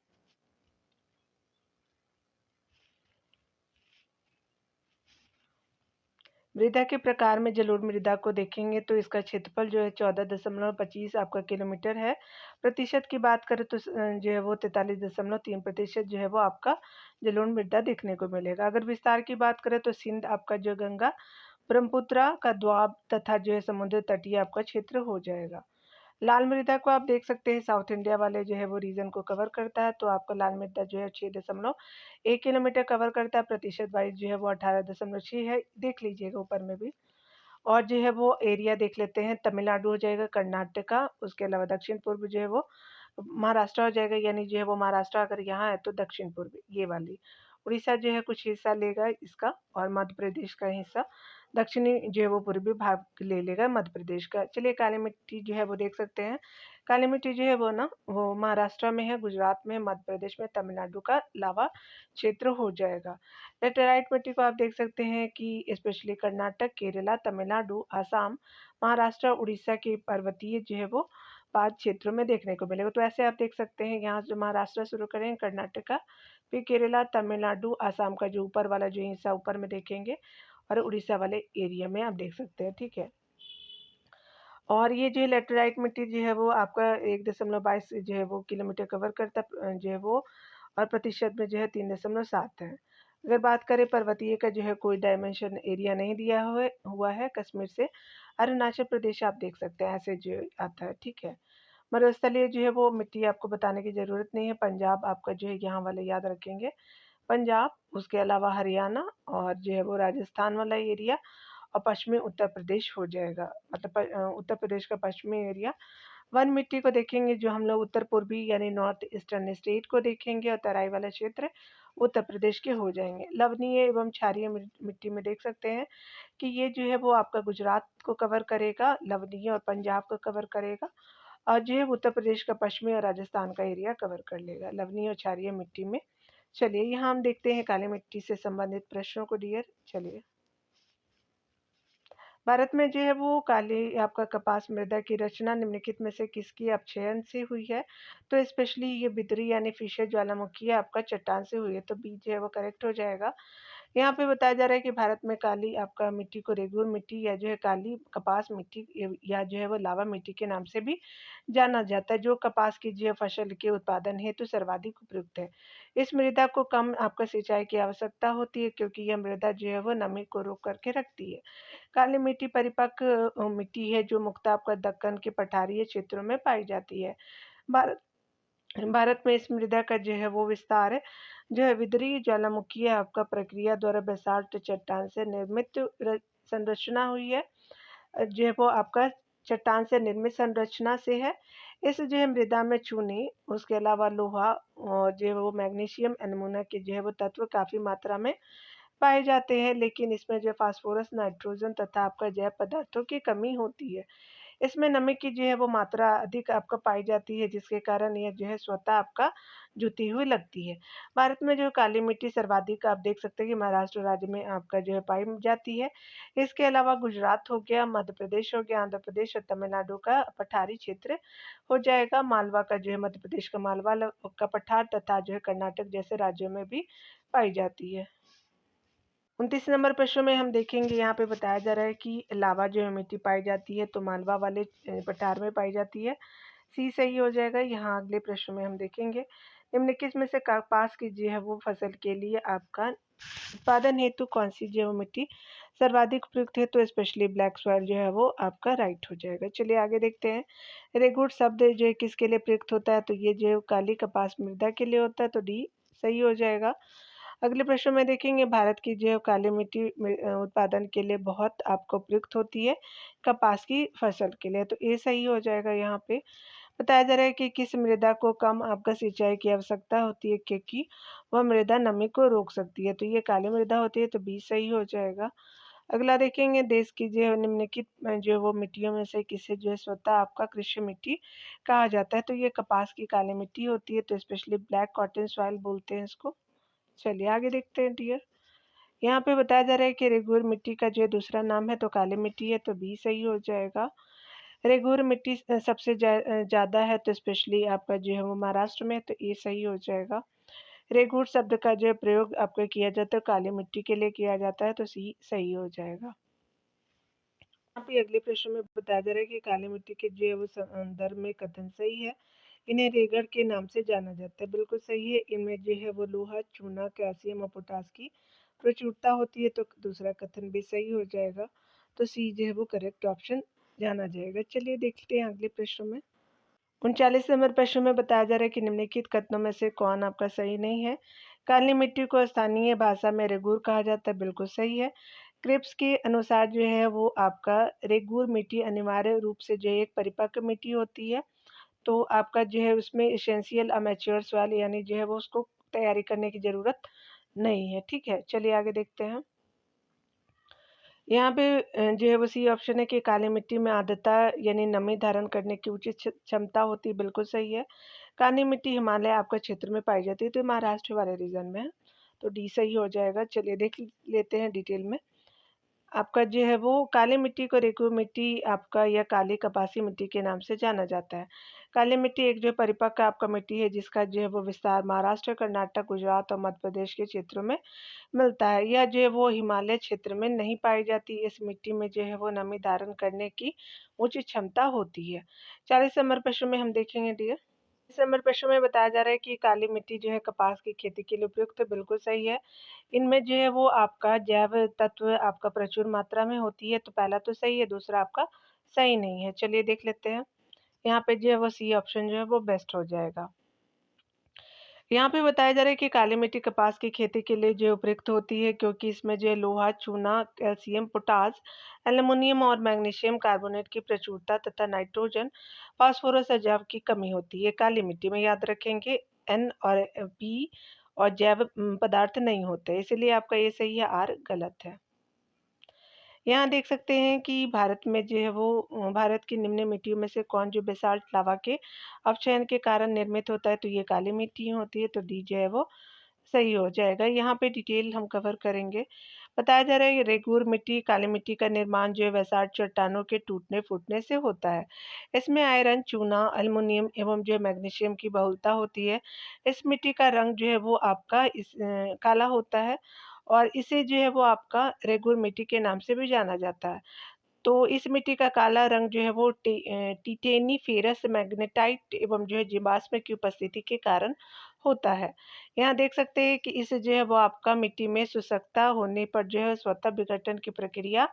मृदा के प्रकार में जलोढ़ मृदा को देखेंगे तो इसका क्षेत्रफल जो है 14.25 आपका किलोमीटर है। प्रतिशत की बात करें तो जो है वो 43.3% जो है वो आपका जलोढ़ मृदा देखने को मिलेगा। अगर विस्तार की बात करें तो सिंध आपका जो गंगा, ब्रह्मपुत्रा का दोआब तथा जो है समुद्र तटीय आपका क्षेत्र हो जाएगा। लाल मृदा को आप देख सकते हैं साउथ इंडिया वाले जो है वो रीजन को कवर करता है, तो आपका लाल मृदा जो है 6.1 किलोमीटर कवर करता है, प्रतिशत वाइज जो है वो 18.6 है, देख लीजिएगा ऊपर में भी। और जो है वो एरिया देख लेते हैं, तमिलनाडु हो जाएगा, कर्नाटका, उसके अलावा दक्षिण पूर्व जो है वो महाराष्ट्र हो जाएगा, यानी जो है वो महाराष्ट्र अगर यहाँ है तो दक्षिण पूर्व ये वाली। उड़ीसा जो है कुछ हिस्सा लेगा इसका और मध्य प्रदेश का हिस्सा दक्षिणी जो है वो पूर्वी भाग ले लेगा मध्य प्रदेश का। चलिए काली मिट्टी जो है वो देख सकते हैं। काली मिट्टी जो है वो ना वो महाराष्ट्र में है, गुजरात में, मध्य प्रदेश में, तमिलनाडु का लावा क्षेत्र हो जाएगा। लेटेराइट मिट्टी को आप देख सकते हैं कि स्पेशली कर्नाटक, केरला, तमिलनाडु, असम, महाराष्ट्र, उड़ीसा के पर्वतीय जो है वो पाद क्षेत्रों में देखने को मिलेगा। तो ऐसे आप देख सकते हैं यहाँ से महाराष्ट्र शुरू करें, कर्नाटका, फिर केरला, तमिलनाडु, असम का जो ऊपर वाला जो हिस्सा ऊपर में देखेंगे और उड़ीसा वाले एरिया में आप देख सकते हैं, ठीक है। और ये जो लेटेराइट मिट्टी जो है वो आपका 1.22 जो है वो किलोमीटर कवर करता जो है वो और प्रतिशत में जो है 3.7 है। अगर बात करें पर्वतीय का जो है कोई डायमेंशन एरिया नहीं दिया हुआ है, कश्मीर से अरुणाचल प्रदेश आप देख सकते हैं ऐसे जो आता है, ठीक है। मरुस्थलीय जो है वो मिट्टी आपको बताने की ज़रूरत नहीं है, पंजाब आपका जो है यहाँ वाले याद रखेंगे। पंजाब, उसके अलावा हरियाणा और जो है वो राजस्थान वाला एरिया और पश्चिमी उत्तर प्रदेश हो जाएगा, मतलब उत्तर प्रदेश का पश्चिमी एरिया। वन मिट्टी को देखेंगे जो हम लोग उत्तर पूर्वी यानी नॉर्थ ईस्टर्न स्टेट को देखेंगे और तराई वाला क्षेत्र उत्तर प्रदेश के हो जाएंगे। लवणीय एवं क्षारीय मिट्टी में देख सकते हैं कि ये जो है वो आपका गुजरात को कवर करेगा, लवणीय और पंजाब को कवर करेगा और जो है उत्तर प्रदेश का पश्चिमी और राजस्थान का एरिया कवर कर लेगा लवणीय और क्षारीय मिट्टी में। चलिए यहाँ हम देखते हैं काली मिट्टी से संबंधित प्रश्नों को डियर। चलिए भारत में जो है वो काली आपका कपास मृदा की रचना निम्नलिखित में से किसकी अपक्षयन से हुई है? तो स्पेशली ये बिदरी यानी फिशर ज्वालामुखी आपका चट्टान से हुई है, तो बी जो है वो करेक्ट हो जाएगा। यहाँ पे बताया जा रहा है कि भारत में काली आपका मिट्टी को रेगुर मिट्टी या जो है काली कपास मिट्टी या जो है वो लावा मिट्टी के नाम से भी जाना जाता है, जो कपास की जो है फसल के उत्पादन हेतु सर्वाधिक उपयुक्त है। इस मृदा को कम आपका सिंचाई की आवश्यकता होती है क्योंकि यह मृदा जो है वो नमी को रोक करके रखती है। काली मिट्टी परिपक्व मिट्टी है जो मुख्यतः आपका दक्कन के पठारीय क्षेत्रों में पाई जाती है। भारत भारत में इस मृदा का जो है वो विस्तार है जो है विदरीय ज्वालामुखीय आपका प्रक्रिया द्वारा बेसाल्ट चट्टान से निर्मित संरचना हुई है। जो है वो आपका चट्टान से निर्मित संरचना से है। इस जो है मृदा में चूने, उसके अलावा लोहा और जो है वो मैग्नीशियम, अमोनिया के जो है वो तत्व काफ़ी मात्रा में पाए जाते हैं, लेकिन इसमें जो फास्फोरस, नाइट्रोजन तथा आपका जैव पदार्थों की कमी होती है। इसमें नमी की जो है वो मात्रा अधिक आपको पाई जाती है, जिसके कारण यह जो है स्वतः आपका जुती हुई लगती है। भारत में जो काली मिट्टी सर्वाधिक आप देख सकते हैं कि महाराष्ट्र राज्य में आपका जो है पाई जाती है। इसके अलावा गुजरात हो गया, मध्य प्रदेश हो गया, आंध्र प्रदेश और तमिलनाडु का पठारी क्षेत्र हो जाएगा। मालवा का जो है मध्य प्रदेश का मालवा का पठार तथा जो है कर्नाटक जैसे राज्यों में भी पाई जाती है। 29 नंबर प्रश्न में हम देखेंगे, यहाँ पे बताया जा रहा है कि लावा जो है मिट्टी पाई जाती है तो मालवा वाले पठार में पाई जाती है। सी सही हो जाएगा। यहाँ अगले प्रश्न में हम देखेंगे, निम्नलिखित में से कपास की जो है वो फसल के लिए आपका उत्पादन हेतु कौन सी जो मिट्टी सर्वाधिक उपयुक्त है, तो स्पेशली ब्लैक सॉइल जो है वो आपका राइट हो जाएगा। चलिए आगे देखते हैं। रेगुड़ शब्द जो है किसके लिए प्रयुक्त होता है, तो ये जो काली कपास मृदा के लिए होता है, तो डी सही हो जाएगा। अगले प्रश्न में देखेंगे, भारत की जो काली मिट्टी उत्पादन के लिए बहुत आपको उपयुक्त होती है कपास की फसल के लिए, तो ये सही हो जाएगा। यहाँ पे बताया जा रहा है कि किस मृदा को कम आपका सिंचाई की आवश्यकता होती है क्योंकि वह मृदा नमी को रोक सकती है, तो ये काली मृदा होती है, तो बी सही हो जाएगा। अगला देखेंगे, देश की जो है निम्नलिखित जो वो मिट्टियों में से किसे जो है स्वतः आपका कृषि मिट्टी कहा जाता है, तो ये कपास की काली मिट्टी होती है, तो स्पेशली ब्लैक कॉटन सॉइल बोलते हैं इसको। चलिए आगे देखते हैं डियर। यहाँ पे बताया जा रहा है कि रेगुर मिट्टी का जो दूसरा नाम है तो काली मिट्टी है, तो बी सही हो जाएगा। रेगुर मिट्टी सबसे ज़्यादा है तो स्पेशली आपका जो है वो महाराष्ट्र में है, तो ये सही हो जाएगा। रेगुर शब्द का जो प्रयोग आपका किया जाता है काली मिट्टी के लिए किया जाता है, तो सी सही हो जाएगा। यहाँ पे अगले प्रश्न में बताया जा रहा है कि काली मिट्टी के जो है वो संदर्भ में कथन सही है। इन्हें रेगड़ के नाम से जाना जाता है, बिल्कुल सही है। इनमें जो है वो लोहा, चूना, कैल्शियम और पोटास की प्रचुरता होती है, तो दूसरा कथन भी सही हो जाएगा। तो सी जो है वो करेक्ट ऑप्शन जाना जाएगा। चलिए देखते हैं अगले प्रश्न में। 39 नंबर प्रश्न में बताया जा रहा है कि निम्नलिखित कथनों में से कौन आपका सही नहीं है। काली मिट्टी को स्थानीय भाषा में रेगूर कहा जाता है, बिल्कुल सही है। क्रिप्स के अनुसार जो है वो आपका रेगूर मिट्टी अनिवार्य रूप से जो है एक परिपक्व मिट्टी होती है, तो आपका जो है उसमें एसेंशियल अमेच्योर सॉइल यानी जो है वो उसको तैयारी करने की ज़रूरत नहीं है। ठीक है, चलिए आगे देखते हैं। यहाँ पे जो है वो सी ऑप्शन है कि काली मिट्टी में आर्द्रता यानी नमी धारण करने की उचित क्षमता होती है, बिल्कुल सही है। काली मिट्टी हिमालय आपका क्षेत्र में पाई जाती है, तो महाराष्ट्र वाले रीजन में है, तो डी सही हो जाएगा। चलिए देख लेते हैं डिटेल में। आपका जो है वो काली मिट्टी को रेगूर मिट्टी आपका या काली कपासी मिट्टी के नाम से जाना जाता है। काली मिट्टी एक जो परिपक्व आपका मिट्टी है जिसका जो है वो विस्तार महाराष्ट्र, कर्नाटक, गुजरात और मध्य प्रदेश के क्षेत्रों में मिलता है। यह जो है वो हिमालय क्षेत्र में नहीं पाई जाती। इस मिट्टी में जो है वो नमी धारण करने की उच्च क्षमता होती है। 40 नंबर प्रश्न में हम देखेंगे डियर। इस नंबर प्रश्न में बताया जा रहा है कि काली मिट्टी जो है कपास की खेती के लिए उपयुक्त है, बिल्कुल सही है। इनमें जो है वो आपका जैव तत्व आपका प्रचुर मात्रा में होती है, तो पहला तो सही है, दूसरा आपका सही नहीं है। चलिए देख लेते हैं। यहाँ पे जो है वो सी ऑप्शन जो है वो बेस्ट हो जाएगा। यहाँ पे बताया जा रहा है कि काली मिट्टी कपास की खेती के लिए जो उपयुक्त होती है क्योंकि इसमें जो है लोहा, चूना, कैल्शियम, पोटास, एल्युमिनियम और मैग्नीशियम कार्बोनेट की प्रचुरता तथा नाइट्रोजन, फास्फोरस और जैव की कमी होती है। काली मिट्टी में याद रखेंगे एन और पी और जैव पदार्थ नहीं होते, इसलिए आपका ये सही है, आर गलत है। यहाँ देख सकते हैं कि भारत में जो है वो भारत की निम्न मिट्टियों में से कौन जो बेसाल्ट लावा के अपक्षयन के कारण निर्मित होता है, तो ये काली मिट्टी होती है, तो डी जो है वो सही हो जाएगा। यहाँ पे डिटेल हम कवर करेंगे। बताया जा रहा है कि रेगूर मिट्टी, काली मिट्टी का निर्माण जो है बेसाल्ट चट्टानों के टूटने-फूटने से होता है। इसमें आयरन, चूना, एल्युमिनियम एवं जो है मैग्नीशियम की बहुलता होती है। इस मिट्टी का रंग जो है वो आपका काला होता है और इसे जो है वो आपका रेगुर मिट्टी के नाम से भी जाना जाता है। तो इस मिट्टी का काला रंग जो है वो टिटेनी फेरस मैग्नेटाइट एवं जो है जीवाश्म की उपस्थिति के कारण होता है। यहाँ देख सकते हैं कि इस जो है वो आपका मिट्टी में शुष्कता होने पर जो है स्वतः विघटन की प्रक्रिया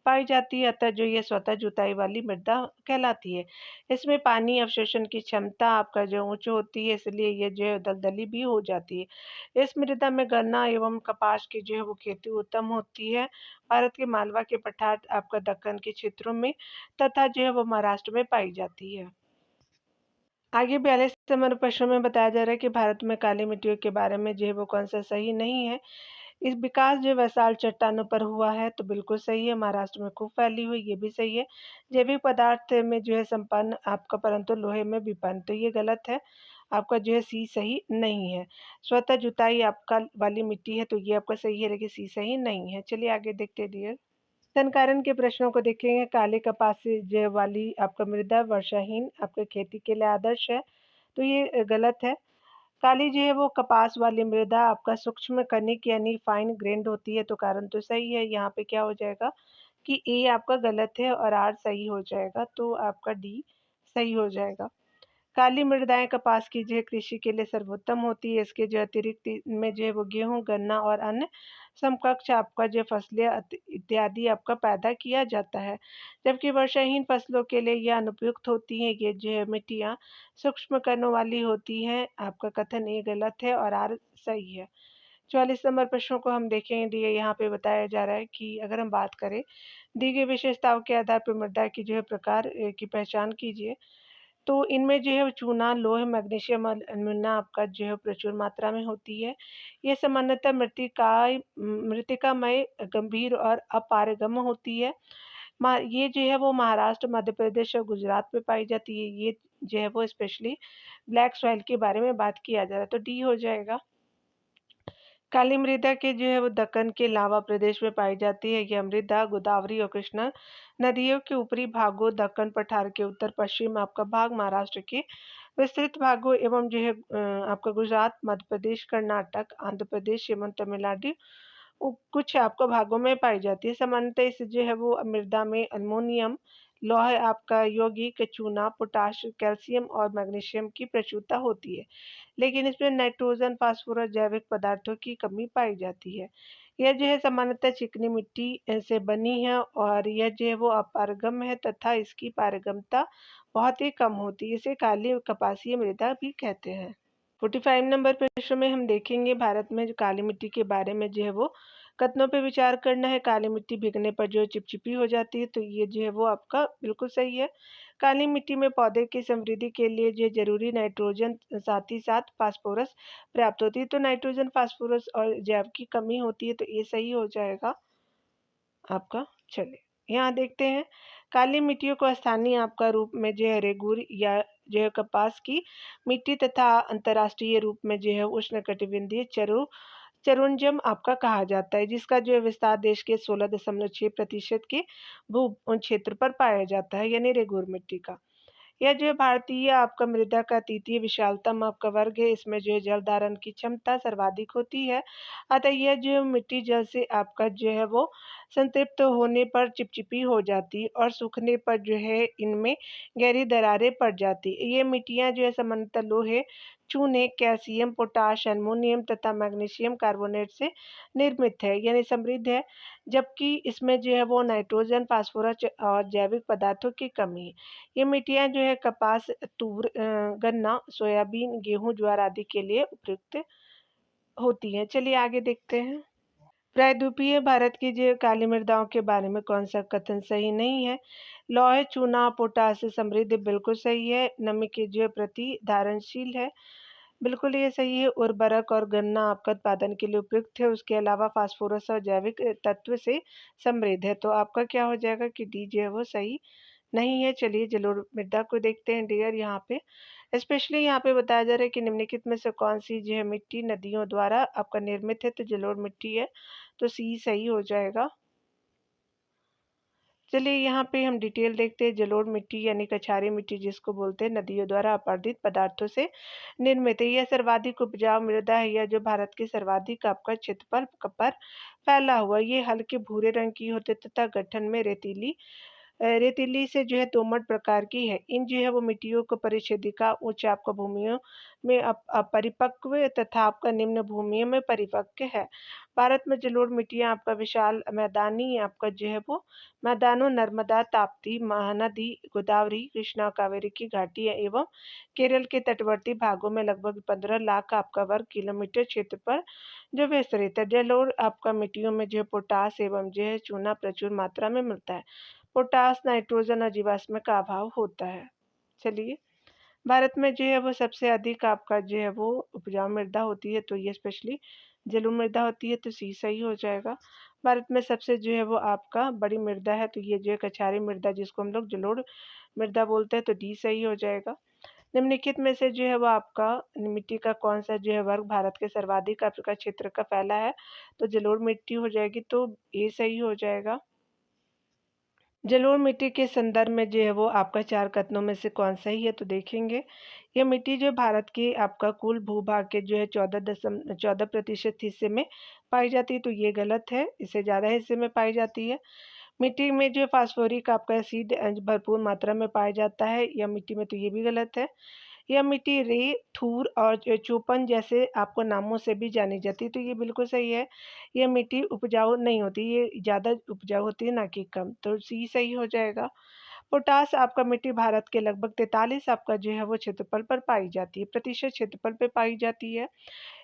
पाई जाती है, अतः जो ये स्वतः जुताई वाली मृदा कहलाती है। इसमें पानी अवशोषण की क्षमता आपका जो उच्च होती है, इसलिए ये जो है दलदली भी हो जाती है। इस मृदा में गन्ना एवं कपास की जो है वो खेती उत्तम होती है। भारत के मालवा के पठार आपका दक्कन के क्षेत्रों में तथा जो है वो महाराष्ट्र में पाई जाती है। आगे 42 नंबर प्रश्न में बताया जा रहा है कि भारत में काली मिट्टियों के बारे में जो है वो कौन-सा सही नहीं है। इस विकास जो विशाल चट्टानों पर हुआ है, तो बिल्कुल सही है। महाराष्ट्र में खूब फैली हुई, ये भी सही है। जैविक पदार्थ में जो है संपन्न आपका, परंतु लोहे में विपन्न, तो ये गलत है। आपका जो है सी सही नहीं है। स्वतः जुताई आपका वाली मिट्टी है, तो ये आपका सही है, लेकिन सी सही नहीं है। चलिए आगे देखते हैं डियर। संकारण के प्रश्नों को देखेंगे। काले कपास से जय वाली आपका मृदा वर्षाहीन आपके खेती के लिए आदर्श है, तो ये गलत है। काली जो है वो कपास वाली मृदा आपका सूक्ष्म कणिक यानी फाइन ग्रेन्ड होती है, तो कारण तो सही है। यहाँ पे क्या हो जाएगा कि ए आपका गलत है और आर सही हो जाएगा, तो आपका डी सही हो जाएगा। काली मृदाएँ कपास की जो है कृषि के लिए सर्वोत्तम होती है। इसके जो अतिरिक्त इनमें जो है वो गेहूँ, गन्ना और अन्य समकक्ष आपका जो फसलें इत्यादि आपका पैदा किया जाता है। जबकि वर्षाहीन फसलों के लिए ये अनुपयुक्त होती हैं। ये जो है मिट्टियाँ सूक्ष्म कणों वाली होती हैं। आपका कथन ए गलत है और आर सही है। 44 नंबर प्रश्न को हम देखेंगे। ये यहाँ पे बताया जा रहा है कि अगर हम बात करें, दी गई विशेषताओं के आधार पर मृदा की जो है प्रकार की पहचान कीजिए। तो इनमें जो है चूना, लोह, मैग्नीशियम और एल्युमिना आपका जो है प्रचुर मात्रा में होती है। ये सामान्यतः मृत्तिकामय, गंभीर और अपारगम्य होती है। ये जो है वो महाराष्ट्र, मध्य प्रदेश और गुजरात में पाई जाती है। ये जो है वो स्पेशली ब्लैक सॉइल के बारे में बात किया जा रहा है, तो डी हो जाएगा। काली मृदा के जो है वो दक्कन के लावा प्रदेश में पाई जाती है। यह मृदा गोदावरी और कृष्णा नदियों के ऊपरी भागों, दक्कन पठार के उत्तर पश्चिम आपका भाग, महाराष्ट्र के विस्तृत भागों एवं जो है आपका गुजरात, मध्य प्रदेश, कर्नाटक, आंध्र प्रदेश एवं तमिलनाडु कुछ आपको भागों में पाई जाती है। सामान्यतः इस जो है वो मृदा में अमोनियम, लौह आपका यौगिक, चूना, पोटाश, कैल्शियम और मैग्नीशियम की प्रचुरता होती है। लेकिन इसमें नाइट्रोजन, फास्फोरस जैविक पदार्थों की कमी पाई जाती है। यह जो है सामान्यतः चिकनी मिट्टी से बनी है और यह जो है वो अपारगम है तथा इसकी पारगम्यता बहुत ही कम होती है। इसे काली कपासीय मृदा भी कहते हैं। 45 नंबर प्रश्न में हम देखेंगे भारत में जो काली मिट्टी के बारे में जो है वो कथनों पे विचार करना है। काली मिट्टी भीगने पर जो है चिपचिपी हो जाती है, तो ये जो है वो आपका बिल्कुल सही है। काली मिट्टी में पौधे की समृद्धि के लिए जो जरूरी नाइट्रोजन साथ ही साथ फास्फोरस प्राप्त होती है, तो नाइट्रोजन, फास्फोरस और जैव की कमी होती है, तो ये सही हो जाएगा आपका। चलिए यहाँ देखते हैं। काली मिट्टियों को स्थानीय आपका रूप में जो है रेगूर या जो है कपास की मिट्टी तथा अंतर्राष्ट्रीय रूप में जो है उष्णकटिबंधीय चरुंजम आपका कहा जाता है, जिसका जो है विस्तार देश के 16.6% के भू क्षेत्र पर पाया जाता है, यानी रेगूर मिट्टी का। यह जो है भारतीय आपका मृदा का तृतीय विशालतम आपका वर्ग है। इसमें जो है जल धारण की क्षमता सर्वाधिक होती है। अतः यह जो मिट्टी जल से आपका जो है वो संतृप्त होने पर चिपचिपी हो जाती है और सूखने पर जो है इनमें गहरी दरारें पड़ जाती है। ये मिट्टियाँ जो है सामान्यतः लोहे, चूने, कैल्शियम, पोटाश, एल्युमिनियम तथा मैग्नीशियम कार्बोनेट से निर्मित है, यानी समृद्ध है। जबकि इसमें जो है वो नाइट्रोजन, फास्फोरस और जैविक पदार्थों की कमी है। ये मिट्टियाँ जो है कपास, तूर, गन्ना, सोयाबीन, गेहूँ, ज्वार आदि के लिए उपयुक्त होती हैं। चलिए आगे देखते हैं। प्रायद्वीपीय भारत की जो काली मृदाओं के बारे में कौन सा कथन सही नहीं है? लौह, चूना, पोटाश से समृद्ध बिल्कुल सही है। नमी के जो प्रति धारणशील है, बिल्कुल ये सही है। उर्वरक और गन्ना आपका उत्पादन के लिए उपयुक्त है। उसके अलावा फास्फोरस और जैविक तत्व से समृद्ध है, तो आपका क्या हो जाएगा कि डी जो है वो सही नहीं है। चलिए जलोढ़ मृदा को देखते हैं डियर। यहाँ पे स्पेशली यहाँ पे बताया जा रहा है कि निम्नलिखित में से कौन सी जो है मिट्टी नदियों द्वारा आपका निर्मित है, तो जलोढ़ मिट्टी है, तो सी सही हो जाएगा। चलिए यहाँ पे हम डिटेल देखते हैं। जलोढ़ मिट्टी यानी कछारी मिट्टी जिसको बोलते हैं, नदियों द्वारा अपरदित पदार्थों से निर्मित है। यह सर्वाधिक उपजाऊ मृदा है, यह जो भारत के सर्वाधिक आपका क्षेत्रफल पर फैला हुआ। ये हल्के भूरे रंग की होते तथा गठन में रेतीली से जो है दोमट प्रकार की है। इन जो है वो मिट्टियों को परिच्छेदिका उच्च आपका भूमियों में अपरिपक्व तथा आपका निम्न भूमियों में परिपक्व है। भारत में जलोढ़ मिट्टियाँ आपका विशाल मैदानी आपका जो है वो मैदानों, नर्मदा, ताप्ती, महानदी, गोदावरी, कृष्णा, कावेरी की घाटियाँ एवं केरल के तटवर्ती भागों में लगभग 15 लाख आपका वर्ग किलोमीटर क्षेत्र पर जो विस्तृत है। जलोढ़ आपका मिट्टियों में जो है पोटास एवं जो है चूना प्रचुर मात्रा में मिलता है। पोटास, नाइट्रोजन और जीवाश्म का अभाव होता है। चलिए भारत में जो है वो सबसे अधिक आपका जो है वो उपजाऊ मृदा होती है, तो ये स्पेशली जलोढ़ मृदा होती है, तो सी सही हो जाएगा। भारत में सबसे जो है वो आपका बड़ी मृदा है, तो ये जो है कछारी मृदा जिसको हम लोग जलोढ़ मृदा बोलते हैं, तो डी सही हो जाएगा। निम्नलिखित में से जो है वो आपका मिट्टी का कौन-सा जो है वर्ग भारत के सर्वाधिक आपका क्षेत्र का फैला है, तो जलोढ़ मिट्टी हो जाएगी, तो ए सही हो जाएगा। जलोढ़ मिट्टी के संदर्भ में जो है वो आपका 4 कथनों में से कौन सही है, तो देखेंगे। यह मिट्टी जो भारत के आपका कुल भू-भाग के जो है 14% हिस्से में पाई जाती है, तो ये गलत है, इससे ज़्यादा हिस्से में पाई जाती है। मिट्टी में जो फास्फोरिक आपका एसिड भरपूर मात्रा में पाया जाता है या मिट्टी में, तो ये भी गलत है। यह मिट्टी रे, थूर और चूपन जैसे आपको नामों से भी जानी जाती है, तो ये बिल्कुल सही है। यह मिट्टी उपजाऊ नहीं होती, ये ज़्यादा उपजाऊ होती है ना कि कम, तो सी सही हो जाएगा। पोटाश आपका मिट्टी भारत के लगभग 43 आपका जो है वो क्षेत्रफल पर पाई जाती है, प्रतिशत क्षेत्रफल पे पाई जाती है।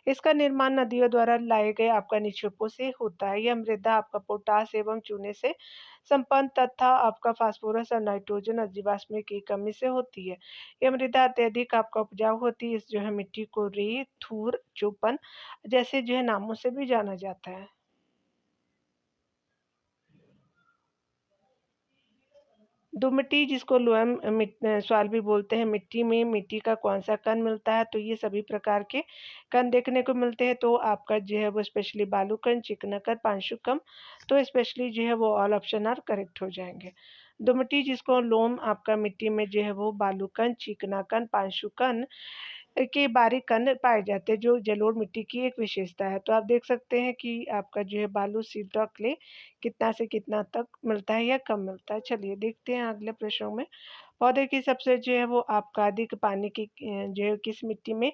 इसका निर्माण नदियों द्वारा लाए गए आपका निक्षेपों से होता है। यह मृदा आपका पोटाश एवं चूने से संपन्न तथा आपका फास्फोरस और नाइट्रोजन और जीवाश्म की कमी से होती है। यह मृदा अत्यधिक आपका उपजाऊ होती है। इस जो है मिट्टी को रेत, थूर, चूपन जैसे जो है नामों से भी जाना जाता है। दोमट्टी जिसको लोएम सॉइल भी बोलते हैं, मिट्टी में मिट्टी का कौन-सा कण मिलता है, तो ये सभी प्रकार के कण देखने को मिलते हैं, तो आपका जो है वो स्पेशली बालू कण, चिकना कण, पांशु कण, तो स्पेशली जो है वो ऑल ऑप्शन आर करेक्ट हो जाएँगे। दोमट्टी जिसको लोम आपका मिट्टी में जो है वो बालू कण, चिकना कण, पांशु कण के बारीक कण पाए जाते हैं, जो जलोढ़ मिट्टी की एक विशेषता है। तो आप देख सकते हैं कि आपका जो है बालू, सील्ट और क्ले कितना से कितना तक मिलता है या कम मिलता है। चलिए देखते हैं अगले प्रश्नों में। पौधे की सबसे जो है वो आपका अधिक पानी की जो है किस मिट्टी में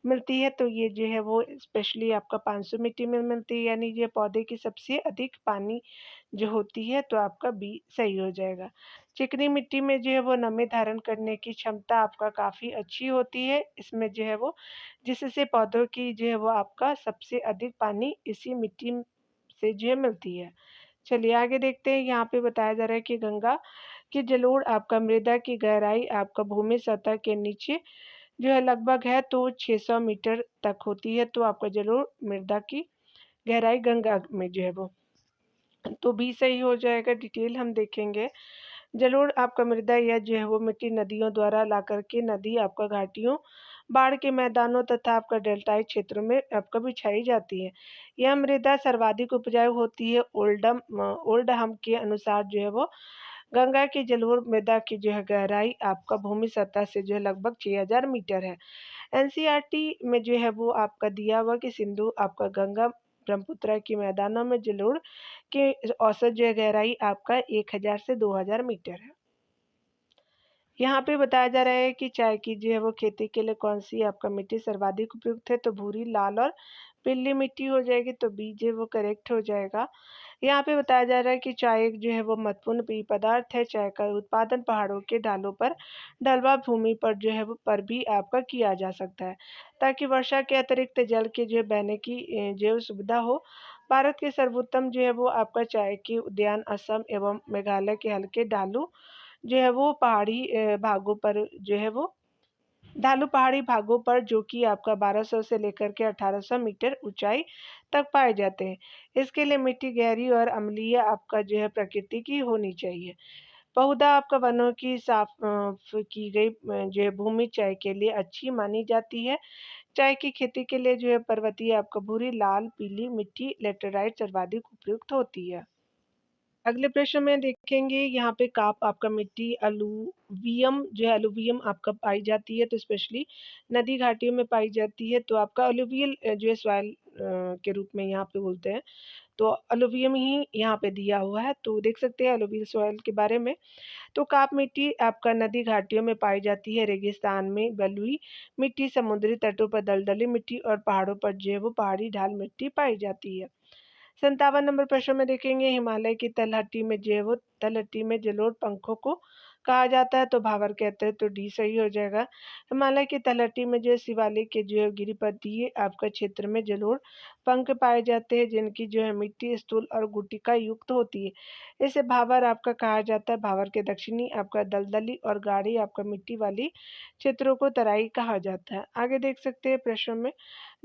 मिलती है, तो ये जो है वो स्पेशली आपका 500 मिट्टी में मिलती है, यानी ये पौधे की सबसे अधिक पानी जो होती है, तो आपका बी सही हो जाएगा। चिकनी मिट्टी में जो है वो नमी धारण करने की क्षमता आपका काफ़ी अच्छी होती है, इसमें जो है वो जिससे पौधों की जो है वो आपका सबसे अधिक पानी इसी मिट्टी से जो है मिलती है। चलिए आगे देखते हैं, यहाँ पे बताया जा रहा है कि गंगा की जलोढ़ आपका मृदा की गहराई आपका भूमि सतह के नीचे जो है लगभग है तो 600 मीटर तक होती है, तो आपका जलोढ़ मृदा की गहराई गंगा में जो है वो तो बी सही हो जाएगा। डिटेल हम देखेंगे। जलोढ़ आपका मृदा या जो है वो मिट्टी नदियों द्वारा ला करके नदी आपका घाटियों, बाढ़ के मैदानों तथा आपका डेल्टाई क्षेत्रों में आपका बिछाई जाती है। यह मृदा सर्वाधिक उपजाऊ होती है। ओल्डहम के अनुसार जो है वो गंगा की जलोढ़ मृदा की जो है गहराई आपका भूमि सतह से जो है लगभग 6000 मीटर है। एनसीईआरटी में जो है वो आपका दिया हुआ कि सिंधु आपका गंगा ब्रह्मपुत्र के मैदानों में जलोढ़ के औसत जो है गहराई आपका 1000 से 2000 मीटर है। यहाँ पे बताया जा रहा है कि चाय की जो है वो खेती के लिए कौन-सी आपका मिट्टी सर्वाधिक उपयुक्त है, तो भूरी, लाल और पीली मिट्टी हो जाएगी, तो बी जो है वो करेक्ट हो जाएगा। यहाँ पे बताया जा रहा है कि चाय एक जो है वो महत्वपूर्ण पेय पदार्थ है। चाय का उत्पादन पहाड़ों के ढालों पर ढलवां भूमि पर जो है वो पर भी आपका किया जा सकता है, ताकि वर्षा के अतिरिक्त जल के जो है बहने की जो है सुविधा हो। भारत के सर्वोत्तम जो है वो आपका चाय के उद्यान असम एवं मेघालय के हल्के ढालू जो है वो पहाड़ी भागों पर जो है वो ढालू पहाड़ी भागों पर जो कि आपका 1200 से लेकर के 1800 मीटर ऊंचाई तक पाए जाते हैं। इसके लिए मिट्टी गहरी और अम्लीय आपका जो है प्रकृति की होनी चाहिए। बहुधा आपका वनों की साफ की गई जो है भूमि चाय के लिए अच्छी मानी जाती है। चाय की खेती के लिए जो है पर्वतीय आपका भूरी, लाल, पीली मिट्टी लेटेराइट सर्वाधिक उपयुक्त होती है। अगले प्रश्न में देखेंगे, यहाँ पे काप आपका मिट्टी अलूवियम जो है अलूवियम आपका पाई जाती है, तो स्पेशली नदी घाटियों में पाई जाती है, तो आपका अलूवियल जो है सॉइल के रूप में यहाँ पे बोलते हैं, तो अलूवियम ही यहाँ पे दिया हुआ है, तो देख सकते हैं अलूवियल सॉइल के बारे में। तो काप मिट्टी आपका नदी घाटियों में पाई जाती है, रेगिस्तान में बलुई मिट्टी, समुद्री तटों पर दलदली मिट्टी और पहाड़ों पर जो है वो पहाड़ी ढाल मिट्टी पाई जाती है। 57 नंबर प्रश्न में देखेंगे, हिमालय की तलहटी में जो है वो तलहटी में जलोढ़ पंखों को कहा जाता है तो भावर कहते हैं, तो डी सही हो जाएगा। हिमालय की तलहटी में जो है शिवालिक के जो है गिरिपथीय आपका क्षेत्र में जलोढ़ पंख पाए जाते हैं, जिनकी जो है मिट्टी स्थूल और गुटिका युक्त होती है। इसे भावर आपका कहा जाता है। भावर के दक्षिणी आपका दलदली और गाढ़ी आपका मिट्टी वाली क्षेत्रों को तराई कहा जाता है। आगे देख सकते हैं प्रश्न में,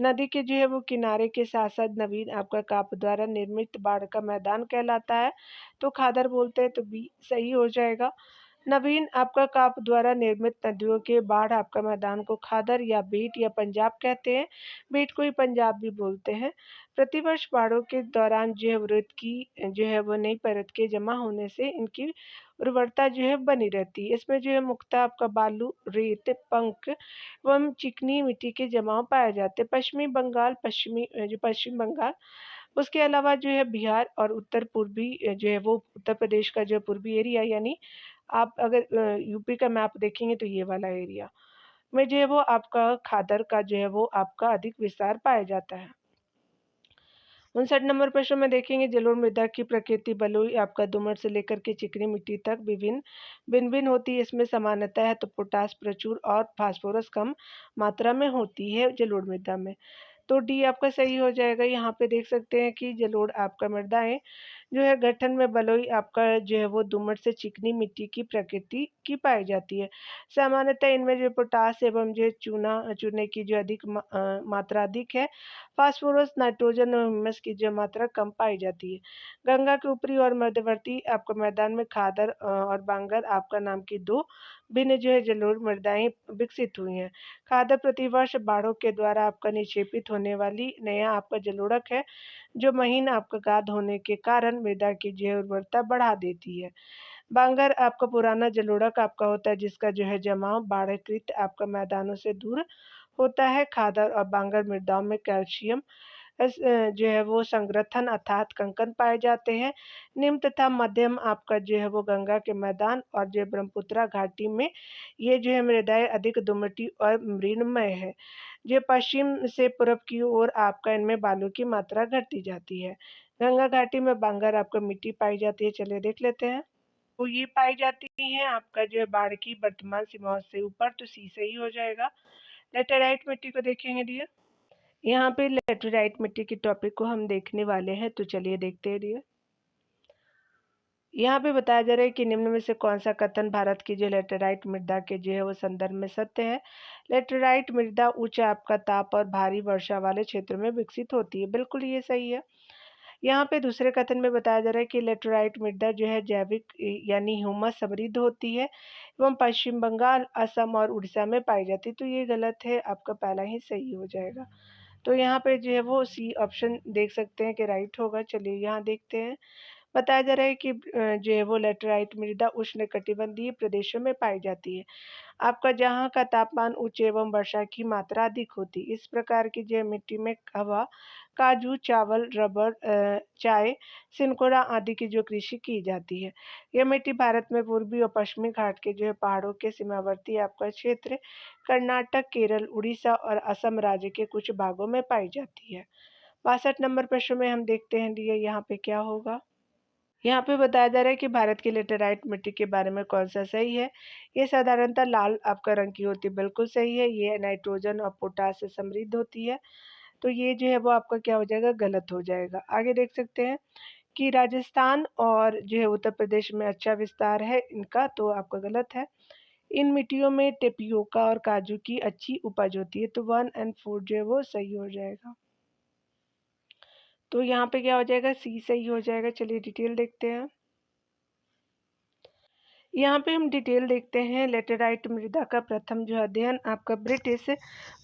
नदी के जो है वो किनारे के साथ साथ नवीन आपका काप द्वारा निर्मित बाढ़ का मैदान कहलाता है, तो खादर बोलते हैं, तो बी सही हो जाएगा। नवीन आपका काप द्वारा निर्मित नदियों के बाढ़ आपका मैदान को खादर या बेट या पंजाब कहते हैं। बेट को ही पंजाब भी बोलते हैं। प्रतिवर्ष बाढ़ों के दौरान जो है वृत्त की जो है वो नई परत के जमा होने से इनकी उर्वरता जो है बनी रहती है। इसमें जो है मुख्यतः आपका बालू, रेत, पंख एवं चिकनी मिट्टी के जमाव पाए जाते हैं। पश्चिम बंगाल, उसके अलावा जो है बिहार और उत्तर पूर्वी जो है वो उत्तर प्रदेश का जो पूर्वी एरिया, यानी आप अगर यूपी का मैप देखेंगे तो ये वाला एरिया में जो है वो आपका खादर का जो है वो आपका अधिक विस्तार पाया जाता है। 59 नंबर प्रश्न में देखेंगे, जलोढ़ मृदा की प्रकृति बलुई आपका दोमट से लेकर के चिकनी मिट्टी तक विभिन्न भिन्न भिन्न होती है। इसमें समानता है तो पोटास प्रचुर और फास्फोरस कम मात्रा में होती है जलोढ़ मृदा में, तो डी आपका सही हो जाएगा। यहाँ पे देख सकते हैं कि जलोढ़ आपका मृदाएं जो है गठन में बलुई आपका जो है वो दोमट से चिकनी मिट्टी की प्रकृति की पाई जाती है। सामान्यतः इनमें जो पोटास एवं जो चूने की जो मात्रा अधिक है। फास्फोरस, नाइट्रोजन और ह्यूमस की जो मात्रा कम पाई जाती है। गंगा के ऊपरी और मध्यवर्ती आपका मैदान में खादर और बांगर आपका नाम की दो भिन्न जो है जलोढ़ मृदाएं विकसित हुई हैं। खादर प्रतिवर्ष बाढ़ों के द्वारा आपका निक्षेपित होने वाली नया आपका जलोढ़क है, जो महीन आपका गाद होने के कारण मृदा की जो है उर्वरता बढ़ा देती है। बांगर आपका पुराना जलोढ़क आपका होता है, जिसका जो है जमाव बाढ़कृत आपका मैदानों से दूर होता है। खादर और बांगर मृदाओं में कैल्शियम जो है वो संग्रथन अर्थात कंकन पाए जाते हैं। निम्न तथा मध्यम आपका जो है वो गंगा के मैदान और जो ब्रह्मपुत्रा घाटी में ये जो है मृदाएं अधिक दुमटी और मृणमय है। जो पश्चिम से पूर्व की ओर आपका इनमें बालू की मात्रा घटती जाती है। गंगा घाटी में बांगर आपको मिट्टी पाई जाती है, चलिए देख लेते हैं। तो ये पाई जाती है आपका जो है बाढ़ की वर्तमान सीमाओं से ऊपर, तो सी सही हो जाएगा। लेटेराइट मिट्टी को देखेंगे डियर, यहाँ पे लेटेराइट मिट्टी के टॉपिक को हम देखने वाले हैं, तो चलिए देखते हैं डियर। यहाँ पे बताया जा रहा है कि निम्न में से कौन सा कथन भारत की जो लेटेराइट मृदा के जो है वो संदर्भ में सत्य है। लेटेराइट मृदा उच्च आपका ताप और भारी वर्षा वाले क्षेत्र में विकसित होती है, बिल्कुल ये सही है। यहाँ पे दूसरे कथन में बताया जा रहा है कि लेटेराइट मृदा जो है जैविक यानी ह्यूमस समृद्ध होती है एवं पश्चिम बंगाल, असम और उड़ीसा में पाई जाती है, तो ये गलत है, आपका पहला ही सही हो जाएगा। तो यहाँ पे जो है वो सी ऑप्शन देख सकते हैं कि राइट होगा। चलिए यहाँ देखते हैं। बताया जा रहा है कि जो है वो लेटेराइट मृदा उष्णकटिबंधीय प्रदेशों में पाई जाती है, आपका जहाँ का तापमान उच्च एवं वर्षा की मात्रा अधिक होती है। इस प्रकार की जो मिट्टी में हवा, काजू, चावल, रबर, चाय, सिनकोरा आदि की जो कृषि की जाती है। यह मिट्टी भारत में पूर्वी और पश्चिमी घाट के जो है पहाड़ों के सीमावर्ती आपका क्षेत्र कर्नाटक, केरल, उड़ीसा और असम राज्य के कुछ भागों में पाई जाती है। 62 नंबर प्रश्न में हम देखते हैं लिए यहाँ पे क्या होगा। यहाँ पे बताया जा रहा है कि भारत की लेटेराइट मिट्टी के बारे में कौन सा सही है। ये साधारणतः लाल आपका रंग की होती है, बिल्कुल सही है। ये नाइट्रोजन और पोटास से समृद्ध होती है, तो ये जो है वो आपका क्या हो जाएगा, गलत हो जाएगा। आगे देख सकते हैं कि राजस्थान और जो है उत्तर प्रदेश में अच्छा विस्तार है इनका, तो आपका गलत है। इन मिट्टियों में टेपियोका और काजू की अच्छी उपज होती है, तो 1 और 4 जो है वो सही हो जाएगा। तो यहाँ पे क्या हो जाएगा, सी सही हो जाएगा। चलिए डिटेल देखते हैं। यहाँ पे हम डिटेल देखते हैं। लेटेराइट मृदा का प्रथम जो अध्ययन आपका ब्रिटिश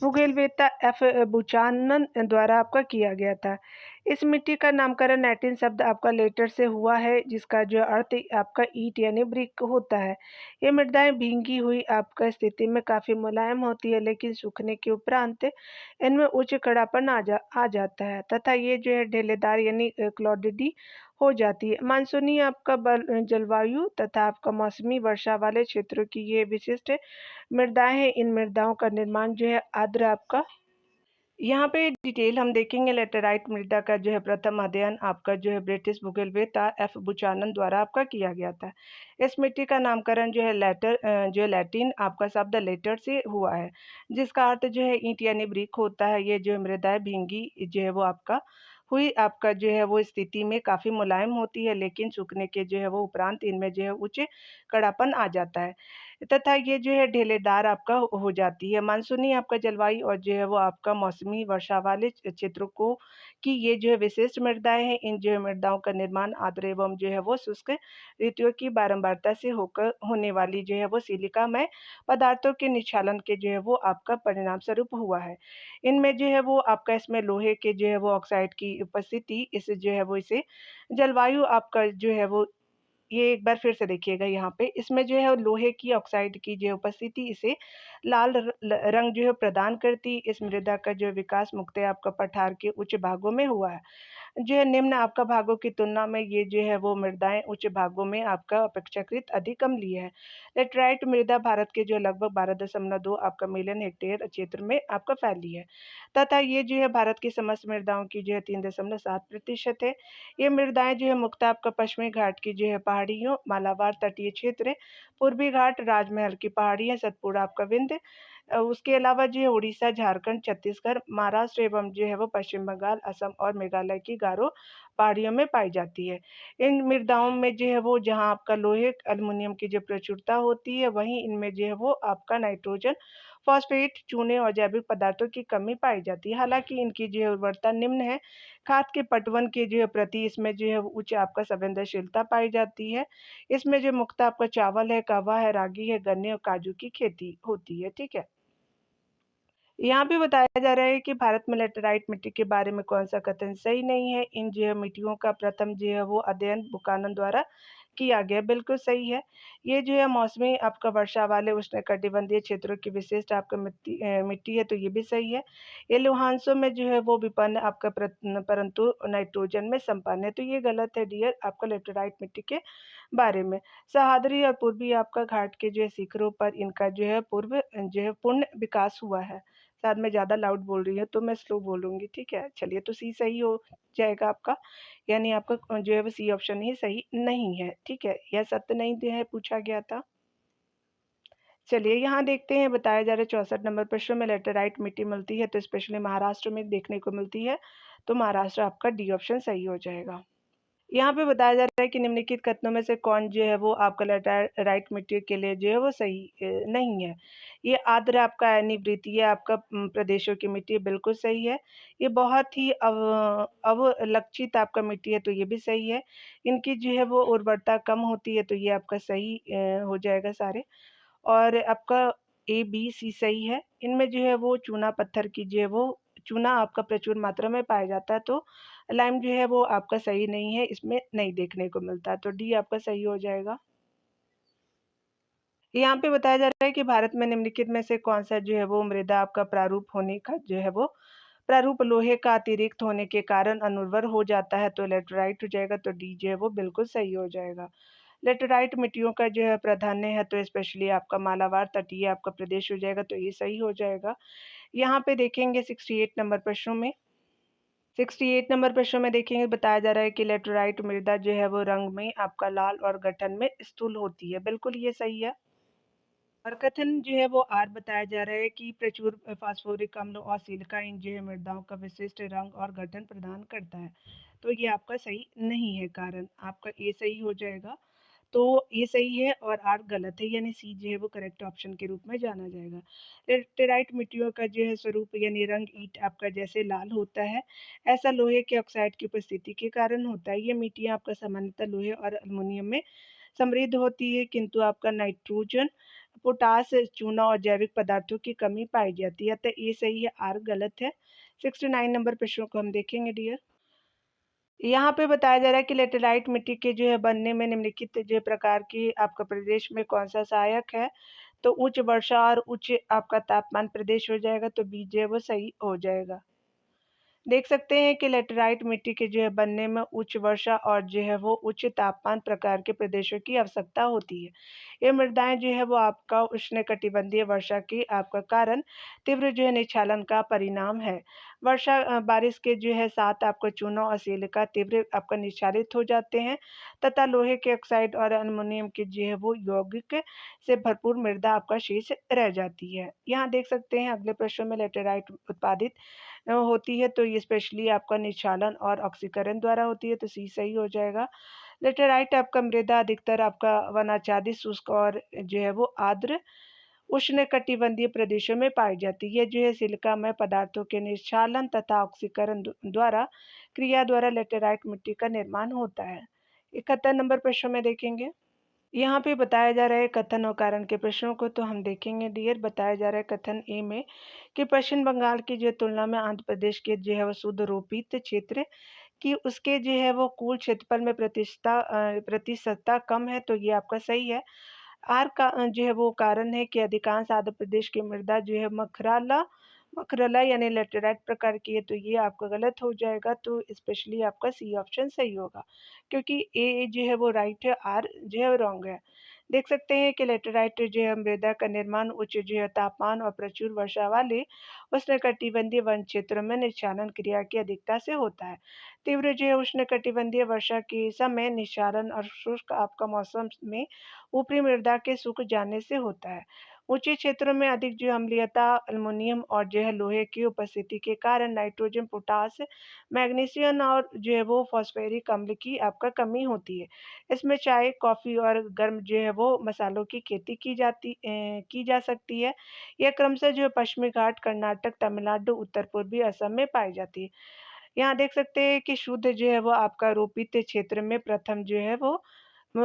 भूगोलवेत्ता एफ बुचानन द्वारा आपका किया गया था। इस मिट्टी का नामकरण लैटिन शब्द आपका लेटर से हुआ है, जिसका जो अर्थ आपका ईट यानी ब्रिक होता है। ये मृदाएं भींगी हुई आपका स्थिति में काफ़ी मुलायम होती है, लेकिन सूखने के उपरांत इनमें उच्च कड़ापन आ जाता है तथा ये जो है ढेलेदार यानी क्लॉडिडी हो जाती है। मानसूनी आपका जलवायु तथा आपका मौसमी वर्षा वाले क्षेत्रों की ये विशिष्ट मृदाएं हैं। इन मृदाओं का निर्माण जो है आर्द्र आपका यहाँ पे डिटेल हम देखेंगे लेटेराइट मृदा का जो है प्रथम अध्ययन आपका जो है ब्रिटिश भूगोलवेत्ता एफ बुचानन द्वारा आपका किया गया था। इस मिट्टी का नामकरण जो है जो है लैटिन आपका शब्द लेटर से हुआ है, जिसका अर्थ जो है ईंट यानी ब्रिक होता है। ये जो है मृदाएं भींगी जो है वो आपका हुई आपका जो है वो स्थिति में काफी मुलायम होती है, लेकिन सूखने के जो है वो उपरांत इनमें जो है उच्च कड़ापन आ जाता है तथा ये जो है ढेलेदार आपका हो जाती है। मानसूनी आपका जलवायु और जो है वो आपका मौसमी वर्षा वाले क्षेत्रों को की ये जो है विशिष्ट मृदाएँ हैं। इन जो है मृदाओं का निर्माण आर्द्र एवं जो है वो शुष्क ऋतुओं की बारंबारता से होकर होने वाली जो है वो सिलिकामय पदार्थों के निक्षालन के जो है वो आपका परिणाम स्वरूप हुआ है। इनमें जो है वो आपका इसमें लोहे के जो है वो ऑक्साइड की उपस्थिति इस जो है वो इसे जलवायु आपका जो है वो ये एक बार फिर से देखिएगा यहाँ पे, इसमें जो है लोहे की ऑक्साइड की जो उपस्थिति इसे लाल रंग जो है प्रदान करती। इस मृदा का जो विकास मुख्यतः आपका पठार के उच्च भागों में हुआ है। जो है निम्न आपका भागों की तुलना में ये जो है वो मृदाएँ उच्च भागों में आपका अपेक्षाकृत अधिक अम्लीय है। लेटराइट मृदा भारत के जो लगभग 12.2 आपका मिलियन हेक्टेयर क्षेत्र में आपका फैली है तथा ये जो है भारत की समस्त मृदाओं की जो है 3.7% है। ये मृदाएँ जो है मुख्यतः आपका पश्चिमी घाट की जो है पहाड़ियों, मालाबार तटीय क्षेत्र, पूर्वी घाट, राजमहल की पहाड़ियाँ, सतपुड़ा आपका विंध्य उसके अलावा जो है उड़ीसा, झारखंड, छत्तीसगढ़, महाराष्ट्र एवं जो है वो पश्चिम बंगाल, असम और मेघालय की गारो पहाड़ियों में पाई जाती है। इन मृदाओं में जो है वो जहाँ आपका लोहे, एल्युमीनियम की जो प्रचुरता होती है, वहीं इनमें जो है वो आपका नाइट्रोजन, फॉस्फेट, चूने और जैविक पदार्थों की कमी पाई जाती है। हालाँकि इनकी जो है उर्वरता निम्न है। खाद के पटवन के जो है प्रति इसमें जो है उच्च आपका संवेदनशीलता पाई जाती है। इसमें जो मुख्यतः आपका चावल है, कहवा है, रागी है, गन्ने और काजू की खेती होती है। ठीक है? यहाँ पे बताया जा रहा है कि भारत में लैटेराइट मिट्टी के बारे में कौन-सा कथन सही नहीं है। इन जो है मिट्टियों का प्रथम जो है वो अध्ययन बुकानन द्वारा किया गया, बिल्कुल सही है। ये जो है मौसमी आपका वर्षा वाले उष्णकटिबंधीय क्षेत्रों की विशिष्ट आपका मिट्टी है, तो ये भी सही है। ये लोहांशों में जो है वो विपन्न आपका परंतु नाइट्रोजन में संपन्न है, तो ये गलत है डियर आपका लैटेराइट मिट्टी के बारे में। सह्याद्री और पूर्वी आपका घाट के जो है शिखरों पर इनका जो है जो है पूर्ण विकास हुआ है। शायद मैं ज़्यादा लाउड बोल रही हूँ, तो मैं स्लो बोलूँगी, ठीक है? चलिए, तो सी सही हो जाएगा आपका, यानी आपका जो है वो सी ऑप्शन ही सही नहीं है, ठीक है? यह सत्य नहीं जो है पूछा गया था। चलिए, यहाँ देखते हैं बताया जा रहा है 64 नंबर प्रश्न में लैटेराइट मिट्टी मिलती है, तो स्पेशली महाराष्ट्र में देखने को मिलती है, तो महाराष्ट्र आपका डी ऑप्शन सही हो जाएगा। यहाँ पे बताया जा रहा है कि निम्नलिखित कथनों में से कौन जो है वो आपका लैटेराइट मिट्टी के लिए जो है वो सही नहीं है। ये आर्द्र आपका अनिवृत्तीय आपका प्रदेशों की मिट्टी है, बिल्कुल सही है। ये बहुत ही अवलक्षित आपका मिट्टी है, तो ये भी सही है। इनकी जो है वो उर्वरता कम होती है, तो ये आपका सही हो जाएगा सारे। और आपका ए, बी, सी सही है। इनमें जो है वो चूना पत्थर की जो है वो चूना आपका प्रचुर मात्रा में पाया जाता है, तो लाइम जो है वो आपका सही नहीं है, इसमें नहीं देखने को मिलता, तो डी आपका सही हो जाएगा। यहाँ पे बताया जा रहा है कि भारत में निम्नलिखित में से कौन-सा जो है वो मृदा आपका प्रारूप होने का जो है वो प्रारूप लोहे का अतिरिक्त होने के कारण अनुर्वर हो जाता है, तो लैटेराइट हो जाएगा, तो डी जो है वो बिल्कुल सही हो जाएगा। लैटेराइट मिट्टियों का जो है प्राधान्य है, तो स्पेशली आपका मालाबार तटीय आपका प्रदेश हो जाएगा, तो ये सही हो जाएगा। यहाँ पे देखेंगे 68 नंबर प्रश्नों में 68 नंबर प्रश्न में देखेंगे बताया जा रहा है कि लैटेराइट मृदा जो है वो रंग में आपका लाल और गठन में स्थूल होती है। बिल्कुल ये सही है। और कथन जो है वो आर बताया जा रहा है कि प्रचुर फास्फोरिक अम्ल और सिलिका इन जो है मृदाओं का विशिष्ट रंग और गठन प्रदान करता है। तो ये आपका सही नहीं है कारण आपका ए सही हो जाएगा। तो ये सही है और आर गलत है, यानी सी जो है वो करेक्ट ऑप्शन के रूप में जाना जाएगा। लेटेराइट मिट्टियों का जो है स्वरूप यानी रंग ईंट आपका जैसे लाल होता है, ऐसा लोहे के ऑक्साइड की उपस्थिति के कारण होता है। ये मिट्टियाँ आपका सामान्यतः लोहे और एल्युमीनियम में समृद्ध होती है, किंतु आपका नाइट्रोजन, पोटास, चूना और जैविक पदार्थों की कमी पाई जाती है, अतः ये सही है, आर गलत है। 69 नंबर प्रश्नों को हम देखेंगे डियर। यहाँ पे बताया जा रहा है कि लेटेराइट मिट्टी के जो है बनने में निम्नलिखित जो प्रकार की आपका प्रदेश में कौन-सा सहायक है? तो उच्च वर्षा और उच्च आपका तापमान प्रदेश हो जाएगा, तो बी जो है वो सही हो जाएगा। देख सकते हैं कि लेटेराइट मिट्टी के जो है बनने में उच्च वर्षा और जो है वो उच्च तापमान प्रकार के प्रदेशों की आवश्यकता होती है। ये मृदाएँ जो है वो आपका उष्णकटिबंधीय वर्षा की आपका कारण तीव्र जो है निक्षालन का परिणाम है। बारिश के जो है साथ आपका चूना और सिलिका तीव्र आपका निक्षालित हो जाते हैं तथा लोहे के ऑक्साइड और अल्युमिनियम के जो है वो यौगिक से भरपूर मृदा आपका शेष रह जाती है। यहाँ देख सकते हैं अगले प्रश्न में लेटेराइट उत्पादित होती है तो ये स्पेशली आपका निक्षालन और ऑक्सीकरण द्वारा होती है तो सी सही हो जाएगा। लेटेराइट आपका मृदा अधिकतर आपका वनाच्छादित शुष्क और जो है वो आर्द्र उष्णकटिबंधीय प्रदेशों में पाई जाती है। ये जो है सिलिकामय पदार्थों के निक्षालन तथा ऑक्सीकरण द्वारा क्रिया द्वारा लेटेराइट मिट्टी का निर्माण होता है। 71 नंबर प्रश्न में देखेंगे। यहाँ पे बताया जा रहा है कथन और कारण के प्रश्नों को तो हम देखेंगे डियर। बताया जा रहा है कथन ए में कि पश्चिम बंगाल की जो तुलना में आंध्र प्रदेश के जो है वो शुद्ध रोपित क्षेत्र कि उसके जो है वो कुल क्षेत्रफल में प्रतिशतता कम है तो ये आपका सही है। जो है वो कारण है कि अधिकांश आंध्र प्रदेश की मृदा जो है मखरला यानी लेटेराइट प्रकार की है तो ये आपका गलत हो जाएगा तो स्पेशली आपका सी ऑप्शन सही होगा क्योंकि ए जो है वो राइट है, आर जो है रॉन्ग है। देख सकते हैं कि लेटेराइट जो है मृदा का निर्माण उच्च जो है तापमान और प्रचुर वर्षा वाले उष्णकटिबंधीय वन क्षेत्रों में निक्षालन क्रिया की अधिकता से होता है। तीव्र जो है उष्णकटिबंधीय वर्षा के समय निक्षालन और शुष्क आपका मौसम में ऊपरी मृदा के सूख जाने से होता है। ऊंचे क्षेत्रों में अधिक जो अम्लीयता अल्युमिनियम और जो है लोहे की उपस्थिति के कारण नाइट्रोजन, पोटास, मैग्नीशियम और जो है वो फॉस्फेरिक अम्ल की आपका कमी होती है। इसमें चाय, कॉफी और गर्म जो है वो मसालों की खेती की जा सकती है। यह क्रमशः जो है पश्चिमी घाट, कर्नाटक, तमिलनाडु, उत्तर पूर्वी असम में पाई जाती है। यहाँ देख सकते हैं कि शुद्ध जो है वो आपका रोपित क्षेत्र में प्रथम जो है वो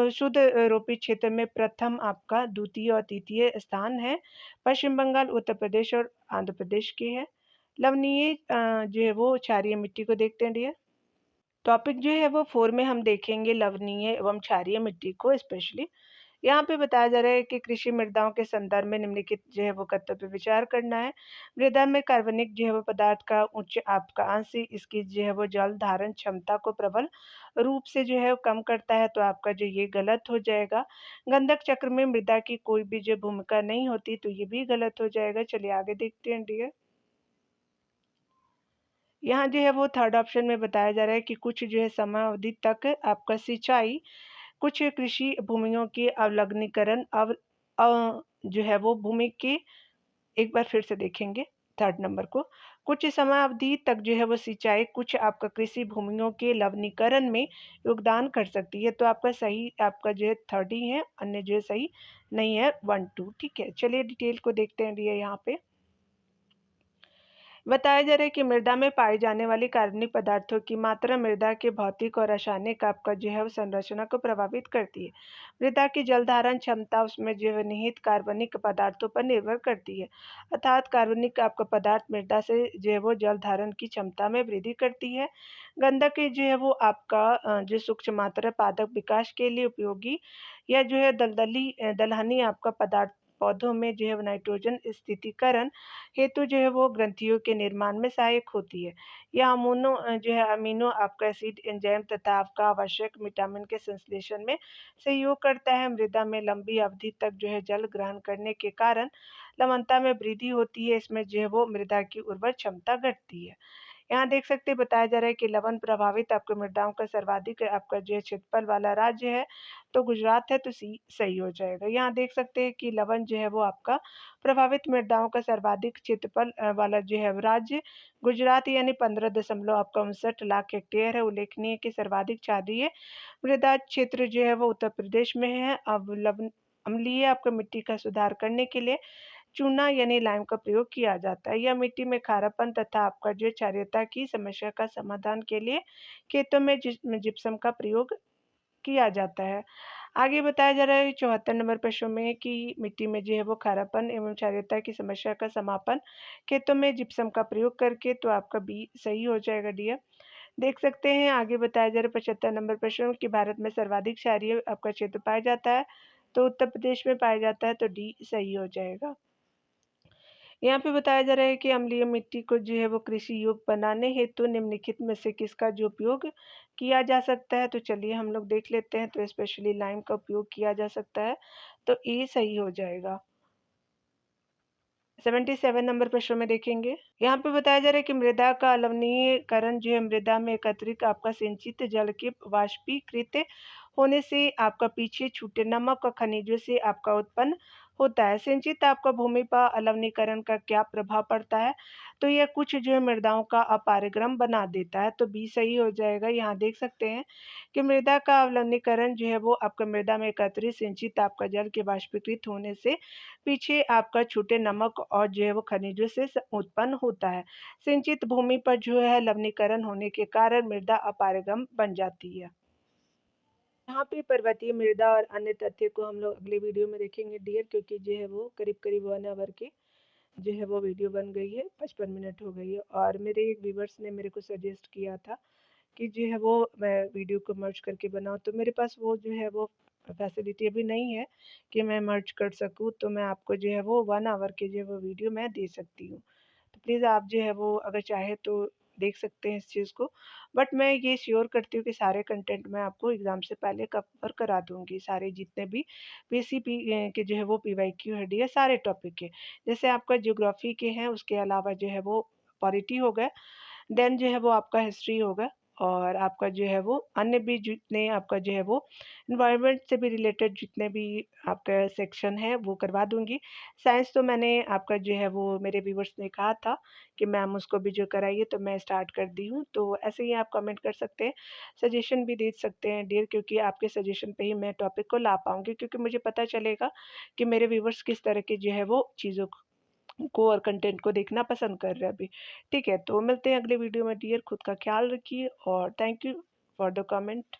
शुद्ध रोपित क्षेत्र में प्रथम आपका द्वितीय और तृतीय स्थान है। पश्चिम बंगाल, उत्तर प्रदेश और आंध्र प्रदेश के है। लवणीय जो है वो क्षारीय मिट्टी को देखते हैं डियर। टॉपिक जो है वो 4 में हम देखेंगे लवणीय एवं क्षारीय मिट्टी को स्पेशली। यहाँ पे बताया जा रहा है कि कृषि मृदाओं के संदर्भ में निम्नलिखित जो है वो तत्व पे विचार करना है। मृदा में कार्बनिक जो है वो पदार्थ का उच्च आपका अंश इसकी जो है वो जल धारण क्षमता को प्रबल रूप से जो है वो कम करता है तो आपका जो ये गलत हो जाएगा। गंधक चक्र में मृदा की कोई भी जो भूमिका नहीं होती तो ये भी गलत हो जाएगा। चलिए आगे देखते हैं डियर। यहाँ जो है वो थर्ड ऑप्शन में बताया जा रहा है कि कुछ जो है समयावधि तक आपका सिंचाई कुछ कृषि भूमियों के अवलग्नीकरण जो है वो भूमि के एक बार फिर से देखेंगे थर्ड नंबर को। कुछ समयावधि तक जो है वो सिंचाई कुछ आपका कृषि भूमियों के लवणीकरण में योगदान कर सकती है तो आपका सही आपका जो है थर्ड ही है, अन्य जो है सही नहीं है 1 2 ठीक है। चलिए डिटेल को देखते हैं ये यहाँ पे बताया जा रहा है कि मृदा में पाए जाने वाली कार्बनिक पदार्थों की मात्रा मृदा के भौतिक और रासायनिक आपका जो है वो संरचना को प्रभावित करती है। मृदा की जल धारण क्षमता उसमें जो है निहित कार्बनिक पदार्थों पर निर्भर करती है। अर्थात कार्बनिक आपका पदार्थ मृदा से जो है वो जल धारण की क्षमता में वृद्धि करती है। गंधक जो है वो आपका जो सूक्ष्म मात्रा पादप विकास के लिए उपयोगी या जो है दलहनी आपका पदार्थ पौधों में जो है नाइट्रोजन स्थितीकरण हेतु जो है वो ग्रंथियों के निर्माण में सहायक होती है। यह जो है अमीनो आपका एसिड एंजाइम तथा आपका आवश्यक विटामिन के संश्लेषण में सहयोग करता है। मृदा में लंबी अवधि तक जो है जल ग्रहण करने के कारण लवणता में वृद्धि होती है। इसमें जो है वो मृदा की उर्वर क्षमता घटती है। यहाँ देख सकते हैं बताया जा रहा है कि लवण प्रभावित आपके मृदाओं का सर्वाधिक आपका जो है क्षेत्रफल वाला राज्य है तो गुजरात है तो सी सही हो जाएगा। यहाँ देख सकते हैं कि लवण जो है वो आपका प्रभावित मृदाओं का सर्वाधिक क्षेत्रफल वाला जो है राज्य गुजरात यानी 15 आपका 59 लाख हेक्टेयर है। उल्लेखनीय कि सर्वाधिक क्षारीय मृदा क्षेत्र जो है वो उत्तर प्रदेश में है। अब लवण अम्लीय आपका मिट्टी का सुधार करने के लिए चूना यानी लाइम का प्रयोग किया जाता है। यह मिट्टी में खारापन तथा आपका जो क्षारीयता की समस्या का समाधान के लिए खेतों में जिप्सम का प्रयोग किया जाता है। आगे बताया जा रहा है 74 नंबर प्रश्न में कि मिट्टी में जो है वो खारापन एवं क्षारीयता की समस्या का समापन खेतों में जिप्सम का प्रयोग करके तो आपका बी सही हो जाएगा डियर। देख सकते हैं आगे बताया जा रहा है 75 नंबर प्रश्न कि भारत में सर्वाधिक क्षारीय आपका क्षेत्र पाया जाता है तो उत्तर प्रदेश में पाया जाता है तो डी सही हो जाएगा। यहाँ पे बताया जा रहा है कि अम्लीय मिट्टी को जो है वो कृषि योग्य बनाने हेतु निम्नलिखित में से किसका जो उपयोग किया जा सकता है? तो चलिए हम लोग देख लेते हैं। तो स्पेशली लाइम का उपयोग किया जा सकता है, तो ए सही हो जाएगा। 77 नंबर प्रश्न में देखेंगे। यहाँ पे बताया जा रहा है कि मृदा का अलवणीकरण जो है मृदा में एकत्रित आपका सिंचित जल के वाष्पीकृत होने से आपका पीछे छूटे नमक और खनिजों से आपका उत्पन्न होता है। सिंचित आपका भूमि पर अलवणीकरण का क्या प्रभाव पड़ता है? तो यह कुछ जो है मृदाओं का अपारगम बना देता है, तो बी सही हो जाएगा। यहाँ देख सकते हैं कि मृदा का अवलवनीकरण जो है वो आपका मृदा में एकत्रित सिंचित आपका जल के वाष्पीकृत होने से पीछे आपका छूटे नमक और जो है वो खनिजों से उत्पन्न होता है। सिंचित भूमि पर जो है लवणीकरण होने के कारण मृदा अपारगम बन जाती है। यहाँ पे पर्वतीय मृदा और अन्य तथ्य को हम लोग अगले वीडियो में देखेंगे डियर, क्योंकि जो है वो करीब-करीब 1 आवर की जो है वो वीडियो बन गई है, 55 मिनट हो गई है और मेरे एक व्यूअर्स ने मेरे को सजेस्ट किया था कि जो है वो मैं वीडियो को मर्ज करके बनाऊँ, तो मेरे पास वो जो है वो फैसिलिटी अभी नहीं है कि मैं मर्ज कर सकूँ, तो मैं आपको जो है वो 1 आवर की जो है वो वीडियो मैं दे सकती हूँ। तो प्लीज़ आप जो है वो अगर चाहें तो देख सकते हैं इस चीज़ को। बट मैं ये श्योर करती हूँ कि सारे कंटेंट मैं आपको एग्ज़ाम से पहले कवर करा दूँगी, सारे जितने भी पीसीपी के जो है वो पीवाईक्यू है डी सारे टॉपिक के। जैसे आपका ज्योग्राफ़ी के हैं, उसके अलावा जो है वो पॉलिटी हो गया, देन जो है वो आपका हिस्ट्री होगा और आपका जो है वो अन्य भी जितने आपका जो है वो एनवायरनमेंट से भी रिलेटेड जितने भी आपका सेक्शन है वो करवा दूँगी। साइंस तो मैंने आपका जो है वो मेरे व्यूअर्स ने कहा था कि मैम उसको भी जो कराइए, तो मैं स्टार्ट कर दी हूँ। तो ऐसे ही आप कमेंट कर सकते हैं, सजेशन भी दे सकते हैं डियर, क्योंकि आपके सजेशन पे ही मैं टॉपिक को ला पाऊँगी, क्योंकि मुझे पता चलेगा कि मेरे व्यूअर्स किस तरह की जो है वो चीज़ों को और कंटेंट को देखना पसंद कर रहे हैं अभी। ठीक है, तो मिलते हैं अगले वीडियो में डियर, खुद का ख़्याल रखिए और thank you for the comment.